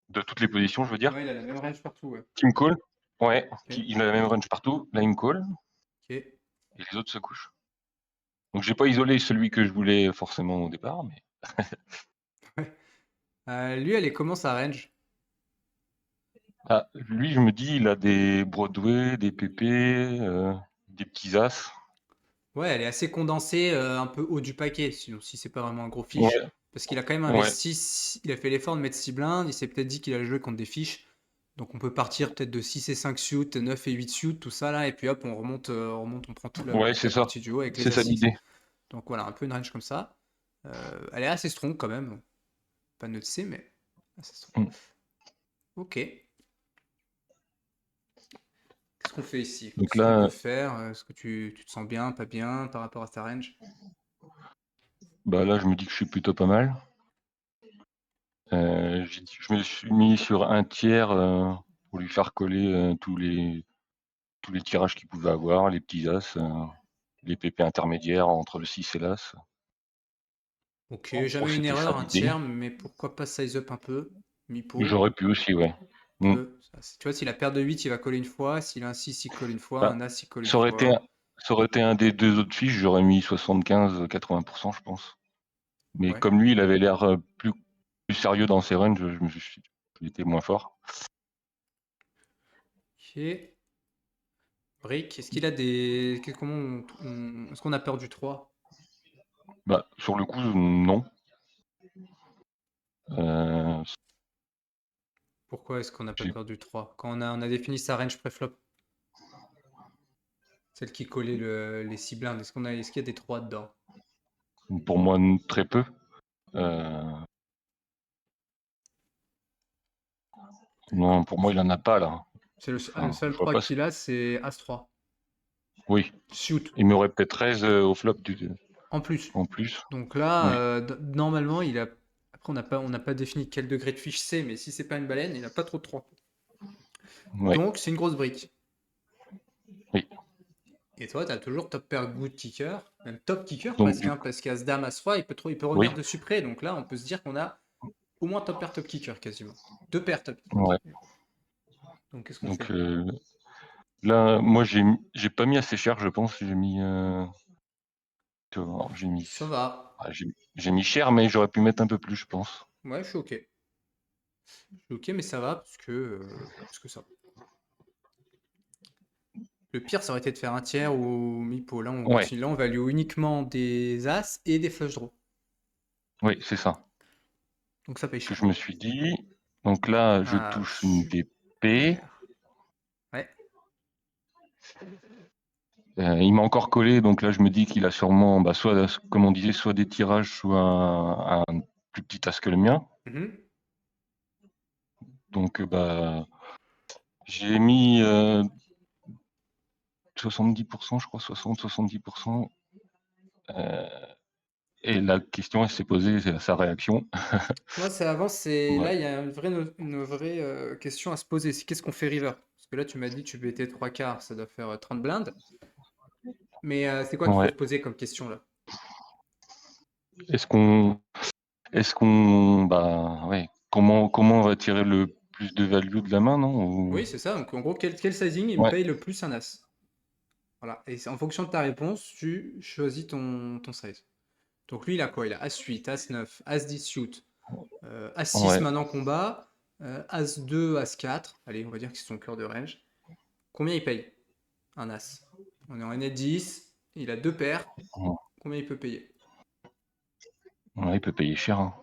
de toutes les positions, je veux dire. Ouais, il a la même range partout, ouais. Team call. Ouais, Ok. il a la même range partout. Là, il me call. Ok. Et les autres se couchent. Donc j'ai pas isolé celui que je voulais forcément au départ, mais Lui, elle est comment sa range? lui, je me dis, il a des Broadway, des PP, des petits as. Ouais, elle est assez condensée, un peu haut du paquet, sinon si c'est pas vraiment un gros Ouais, fiche. Parce qu'il a quand même ouais, investi, il a fait l'effort de mettre 6 blindes, il s'est peut-être dit qu'il allait jouer contre des fiches. Donc on peut partir peut-être de 6 et 5 suits, 9 et 8 suits, tout ça là, et puis hop, on remonte, on prend toute ouais, toute c'est la ça. partie du haut avec C'est les ça assises. l'idée. Donc voilà, un peu une range comme ça. Elle est assez strong quand même. Pas nœud de C, mais assez strong. Mm. Ok. Qu'est-ce qu'on fait ici? Donc Qu'est-ce qu'on peut là, faire? Est-ce que tu te sens bien, pas bien par rapport à ta range? bah là, je me dis que je suis plutôt pas mal. Je me suis mis sur un tiers pour lui faire coller tous les tirages qu'il pouvait avoir, les petits as, les PP intermédiaires entre le 6 et l'as. Ok, Oh, jamais une c'était ça erreur, un l'idée. tiers, mais pourquoi pas size up un peu? Mi-pot. J'aurais pu aussi, ouais. Mm. Tu vois, s'il a paire de 8, il va coller une fois. S'il a un 6, il colle une fois. Bah, Un as, il colle une ça aurait été, fois. ça aurait été un des deux autres fiches, j'aurais mis 75-80%, je pense. Mais Ouais. comme lui, il avait l'air plus sérieux dans ses ranges, je me suis dit qu'il était moins fort. Ok. Brick, est-ce qu'il a des. Est-ce qu'on a peur du 3? Bah, sur le coup, non. Euh, Pourquoi est-ce qu'on n'a pas j'ai- peur du 3? Quand on a défini sa range préflop. Celle qui collait les 6 blindes. Est-ce qu'il y a des 3 dedans? Pour moi, très peu. Non, pour moi, il en a pas là. C'est le Enfin, seul je vois 3 pas. qu'il a, c'est As-3. Oui, Shoot. il m'aurait peut-être 13 au flop En plus. en plus. Donc là, Oui. normalement, il a. Après, on n'a pas défini quel degré de fiche c'est, mais si c'est pas une baleine, il a pas trop de 3. Ouais. Donc, c'est une grosse brique. Oui. Et toi, tu as toujours top pair good kicker, même top kicker Donc, presque, du hein, coup, parce qu'As-Dame, As-Roi, il peut oui. revenir dessus près. Donc là, on peut se dire qu'on a au moins top pair top kicker quasiment. 2 paires top kicker. Ouais. Donc, qu'est-ce qu'on Donc fait? là, moi, j'ai pas mis assez cher, je pense. J'ai mis. J'ai mis. Ça va. J'ai mis cher, mais j'aurais pu mettre un peu plus, je pense. Ouais, je suis ok. Je suis ok, mais ça va parce que ça va. Le pire, ça aurait été de faire un tiers ou mi-pot. Là, on Ouais. continue. Là, on value uniquement des As et des flush draws. Oui, c'est ça. Donc ça paye Que cher. je me suis dit. Donc là, je Ah, touche une DP. Ouais. Il m'a encore collé, donc là je me dis qu'il a sûrement, soit, comme on disait, soit des tirages, soit un plus petit as que le mien. Mhm. Donc j'ai mis 70%, je crois, 60-70%. Et la question, elle s'est posée, c'est sa réaction. Moi, c'est avant, c'est Ouais. là, il y a une vraie question à se poser. C'est qu'est-ce qu'on fait river? Parce que là, tu m'as dit que tu mettais 3 quarts, ça doit faire 30 blindes. Mais c'est quoi qu'il faut Ouais. se poser comme question là? Est-ce qu'on, ouais, comment on va tirer le plus de value de la main, non? Oui, c'est ça. Donc en gros, quel sizing il me Ouais. paye le plus un as? Voilà. Et en fonction de ta réponse, tu choisis ton size. Donc lui, il a quoi? Il a As-8, As-9, As-10 shoot, As-6 Ouais. maintenant combat, As-2, As-4. Allez, on va dire que c'est son cœur de range. Combien il paye un As? On est en N10, il a 2 paires. Ouais. Combien il peut payer? Ouais, il peut payer cher, hein.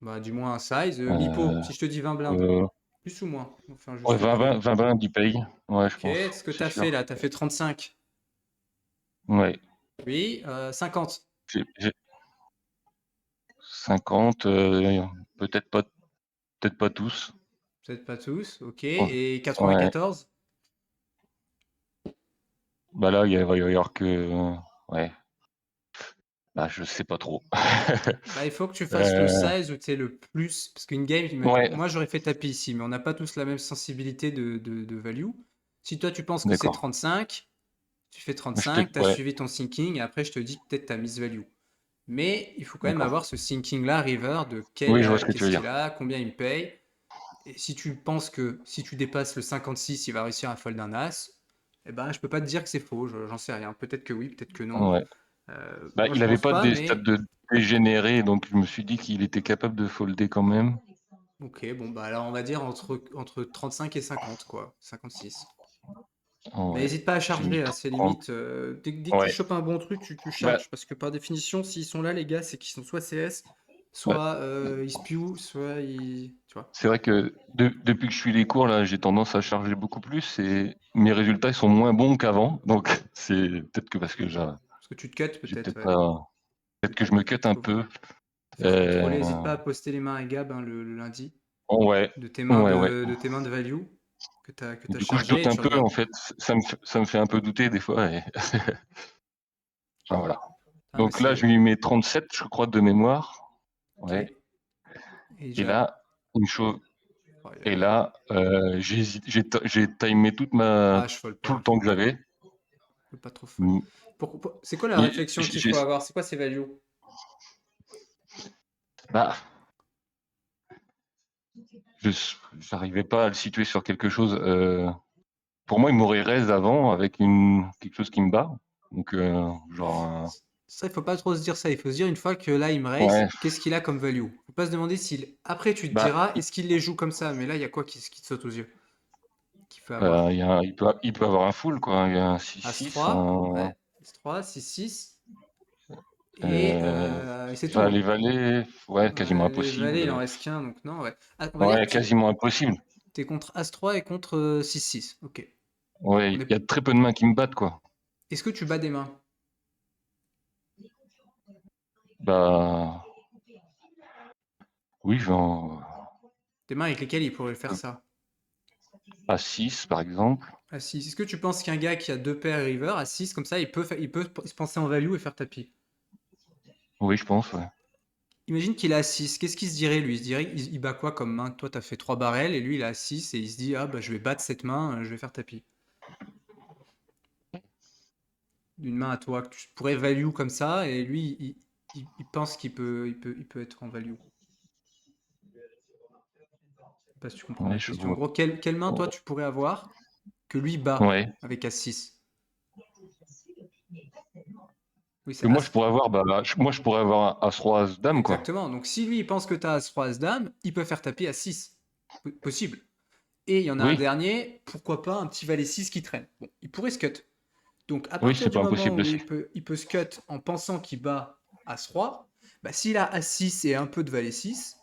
Bah, dis-moi un size. Mi-pot, si je te dis 20 blindes, Euh, plus ou moins? On fait un ouais, juste prix. 20 blindes, il paye. Ouais, je Ok, pense. ce que tu C'est as fait sûr. là, tu as fait 35. Ouais. Oui, 50. J'ai 50, peut-être pas tous. Peut-être pas tous, ok. Ouais. Et Ouais. 94? Bah là, il va y avoir que. Ouais. Bah, je sais pas trop. Bah, il faut que tu fasses le size où tu es le plus. Parce qu'une game, Ouais, moi j'aurais fait tapis ici, mais on n'a pas tous la même sensibilité de value. Si toi tu penses que c'est d'accord. 35, tu fais Je 35, tu as ouais, suivi ton thinking, et après je te dis peut-être ta miss value. Mais il faut quand même d'accord. avoir ce thinking-là, river, de Oui, je vois ce que tu qu'est-ce veux qu'il dire. a, combien il me paye. Et si tu penses que si tu dépasses le 56, il va réussir à fold un as, eh ben, je peux pas te dire que c'est faux, j'en sais rien. Peut-être que oui, peut-être que non. Ouais. Bah, Moi, il je avait pense pas pas, des stades mais de dégénérés, donc je me suis dit qu'il était capable de folder quand même. ok, bon, bah alors on va dire entre 35 et 50, quoi. 56. Mais Ouais. n'hésite pas à J'ai mis charger, hein, c'est 30. limite. Dès que tu Ouais. chopes un bon truc, tu Bah, charges. Parce que par définition, s'ils sont là, les gars, c'est qu'ils sont soit CS, ouais. soit ils spewent, soit ils. Tu vois. C'est vrai que depuis que je suis les cours, là, j'ai tendance à charger beaucoup plus et mes résultats ils sont moins bons qu'avant. Donc c'est peut-être que parce que Parce que tu te cut j'ai peut-être, peut-être ouais. pas. Peut-être que je me cut un Faut peu. faire contrôler. N'hésite Euh, pas à poster les mains à Gab, hein, le lundi, ouais, de tes mains ouais. de tes mains de value que tu as Du coup, je chargé doute et un tu peu, en regardes. fait. Ça me fait un peu douter des fois. Enfin, voilà. Ah, mais Donc là, je c'est. lui mets 37, je crois, de mémoire. Ok. Ouais. Et Et déjà. là, une chose. Oh, Et là, j'ai timé ah, je fold tout le pas. temps que j'avais. Je peux pas trop fold. Mm. C'est quoi la Mais réflexion qu'il faut avoir? C'est quoi ces values? bah, je n'arrivais pas à le situer sur quelque chose. Pour moi, il m'aurait raise avant avec quelque chose qui me bat. Donc, genre. Ça, il faut pas trop se dire ça. Il faut se dire une fois que là, il me raise, Ouais. qu'est-ce qu'il a comme value? Faut pas se demander s'il. Après, tu te Bah, diras, est-ce qu'il les joue comme ça? Mais là, il y a quoi qui te saute aux yeux? Qu'il peut avoir? il peut avoir un full, quoi. Il y a un 6-6. As-3, ouais. As-3, 6-6. Et c'est tout, Enfin, hein. les valets, ouais, quasiment Les valets, il en impossible. reste qu'un, donc non, ouais. Ah, on va dire Ouais, que tu quasiment impossible. es contre As-3 et contre 6-6. Ok. Ouais, On il est... y a très peu de mains qui me battent, quoi. Est-ce que tu bats des mains? Bah oui, Des mains avec lesquelles il pourrait faire ça? à 6 par exemple. À 6. Est-ce que tu penses qu'un gars qui a 2 paires river à 6 comme ça, il peut se penser en value et faire tapis? Oui, je pense, ouais. Imagine qu'il est à 6. Qu'est-ce qu'il se dirait lui? Il se dirait, il bat quoi comme main? Toi, t'as fait 3 barrels et lui, il est à 6 et il se dit, ah bah je vais battre cette main, je vais faire tapis. D'une main à toi que tu pourrais value comme ça et lui, il pense qu'il peut être en value. Je sais pas si tu comprends Ouais, ma je question. En vois. gros, quelle main toi tu pourrais avoir que lui bat Ouais. avec As6? Oui, Que c'est moi, je As. pourrais avoir, moi, je pourrais avoir un As-Roi, As-Dame, quoi. Exactement. Donc si lui il pense que tu as As-Roi, As-Dame, il peut faire tapis à 6. Possible. Et il y en a un Oui, dernier, pourquoi pas un petit valet 6 qui traîne. Bon, il pourrait se cut. Donc à oui, partir c'est du pas moment impossible où aussi. il peut se cut en pensant qu'il bat As-Roi, bah, s'il a As-6 et un peu de valet 6,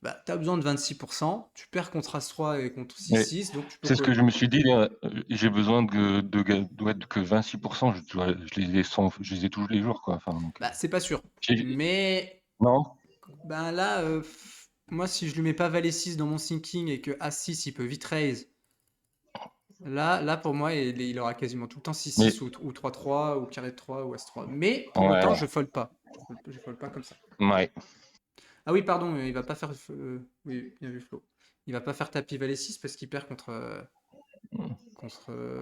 bah, tu as besoin de 26%, tu perds contre As-3 et contre Mais 6-6, donc tu peux c'est ce que call. je me suis dit, j'ai besoin que 26%, je les ai tous les jours, quoi. Enfin, donc, Bah, c'est pas sûr. j'ai- Mais non? ben là, moi, si je lui mets pas valet 6 dans mon thinking et que As6, il peut vite raise, là pour moi, il aura quasiment tout le temps 6-6 Mais, ou 3-3 ou carré de 3 ou As-3. Mais pour autant, ouais, je fold pas. Je fold pas comme ça. ouais. Ah oui, pardon, il va pas faire. Oui, bien vu, Flo. Il va pas faire tapis valet 6 parce qu'il perd contre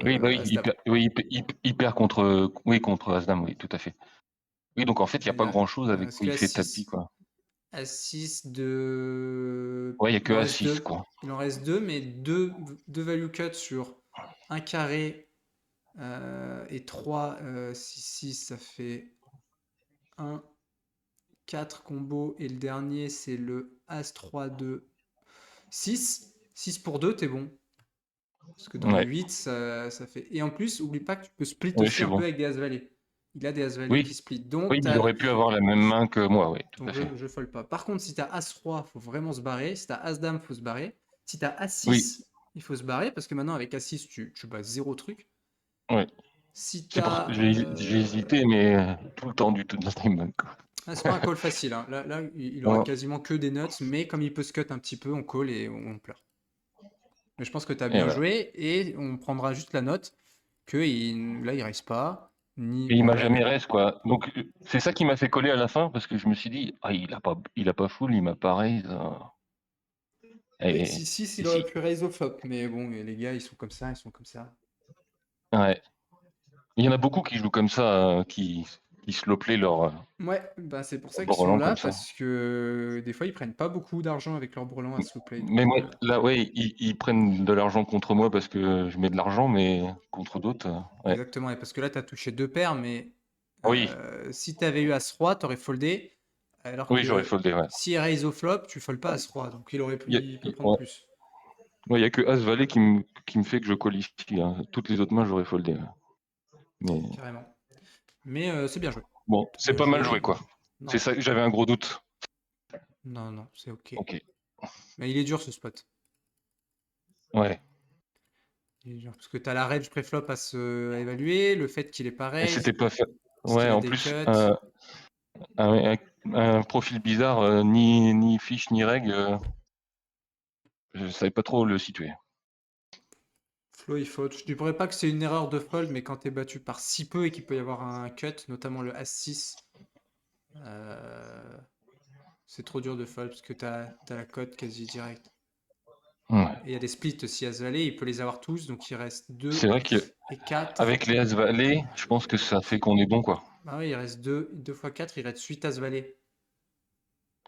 Oui, bah oui, As-Dame. il perd contre As-Dame, oui, tout à fait. Oui, donc en fait, il n'y a pas grand-chose Il me avec reste quoi que il fait tapis, As6. quoi. As6 de. Ouais, il n'y a Il que en reste As-6, 2. quoi. Il en reste 2, mais deux value cuts sur un carré et 3 6-6, ça fait 1, 4 combos. Et le dernier, c'est le As-3, 2, 6. 6 pour 2, t'es bon. Parce que dans les Ouais, 8, ça fait. Et en plus, oublie pas que tu peux split oui, je aussi suis un peu bon. avec des As-Valets. Il a des As-Valets qui Oui, split. oui, il aurait pu avoir la même main que moi, oui, tout Donc à fait. je fold pas. Par contre, si t'as As-Roi, faut vraiment se barrer. Si t'as As-Dame, faut se barrer. Si t'as Oui, As-6, il faut se barrer parce que maintenant avec As-6, tu bats zéro truc. oui. Si C'est pour t'as. j'ai hésité, mais tout le temps du time bank, quoi. C'est pas un call facile, hein. Là, il aura Non. quasiment que des nuts, mais comme il peut se cut un petit peu, on call et on pleure. Mais je pense que t'as Et bien voilà. joué et on prendra juste la note que là, il raise pas. Ni... Et il Bon, m'a là, jamais raise, quoi. Donc c'est ça qui m'a fait coller à la fin parce que je me suis dit, ah, il a pas full, il m'a pas raise. avec Et 6-6, et il aurait si. pu raise au flop. Mais bon, les gars, ils sont comme ça, ils sont comme ça. Ouais. Il y en a beaucoup qui jouent comme ça, qui slow play Ouais, bah c'est pour ça qu'ils sont Brelan là, comme ça. parce que des fois ils prennent pas beaucoup d'argent avec leur brelan à slow play. Mais Donc, moi, là, ouais, ils prennent de l'argent contre moi parce que je mets de l'argent, mais contre d'autres, ouais. exactement, et parce que là tu as touché deux paires, mais Oui, si tu avais eu As-Roi, tu aurais foldé, alors oui, j'aurais que foldé, ouais. si il raise au flop, tu foldes pas As-Roi, donc il peut prendre Ouais. plus. Ouais, il y a que As-Valet qui me fait que je colle ici, hein. Toutes les autres mains, j'aurais foldé, ouais. Mais Carrément. Mais c'est bien joué. bon, c'est Bien pas mal joué. joué, quoi. C'est Non, ça, j'avais un gros doute. non, c'est ok. Ok, Mais il est dur ce spot. ouais. Il est dur, parce que tu as la range préflop à évaluer, le fait qu'il est Et pareil, c'était pas fait. ce Ouais, qu'il a en des plus, cuts. un profil bizarre, ni fiche ni reg, je savais pas trop le situer. Flo, il faut. Je ne dirais pas que c'est une erreur de fold, mais quand tu es battu par si peu et qu'il peut y avoir un cut, notamment le As-6, c'est trop dur de fold parce que tu as la cote quasi directe. Ouais. Et il y a des splits aussi As-Valet, il peut les avoir tous, donc il reste C'est 2 vrai que et 4. avec les As-Valet, je pense que ça fait qu'on est bon, quoi. Ah oui, il reste 2 fois 4, il reste 8 As-Valet.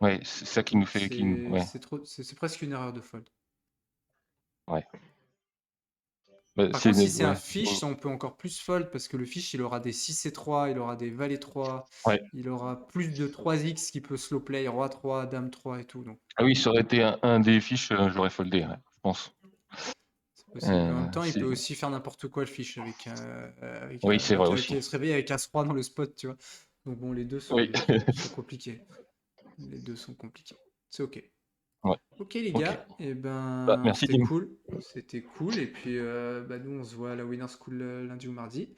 Ouais, c'est ça qui nous Donc fait, ouais, c'est presque une erreur de fold. ouais. Bah, Par contre, si c'est un ouais. fiche, on peut encore plus fold parce que le fiche, il aura des 6 et 3, il aura des valet 3, Ouais. il aura plus de 3x qui peut slow play, roi 3, dame 3 et tout. Donc Ah oui, ça aurait été un des fiches, j'aurais foldé, ouais, je pense. c'est possible. Mais en même temps, il peut C'est... aussi faire n'importe quoi le fiche Oui, c'est vrai il aussi. se réveille avec As-Roi dans le spot, tu vois. Donc bon, les deux Oui. sont compliqués. Les deux sont compliqués. C'est ok. Ouais. Ok les Ok. gars, et Bah, ben merci, c'était Dim. cool. C'était cool. Et puis bah, nous on se voit à la Winner School lundi ou mardi.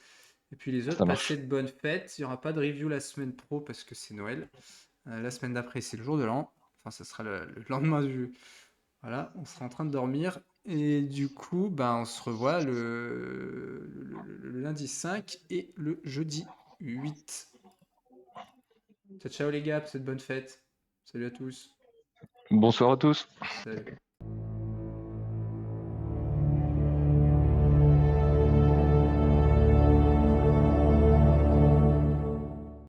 Et puis les autres, Ça marche. passez de bonnes fêtes. Il n'y aura pas de review la semaine pro parce que c'est Noël. La semaine d'après, c'est le jour de l'an. Enfin, ça sera le lendemain du. Voilà, on sera en train de dormir. Et du coup, on se revoit le lundi 5 et le jeudi 8. Ciao, ciao les gars, passez de bonnes fêtes. Salut à tous. Bonsoir à tous. Salut.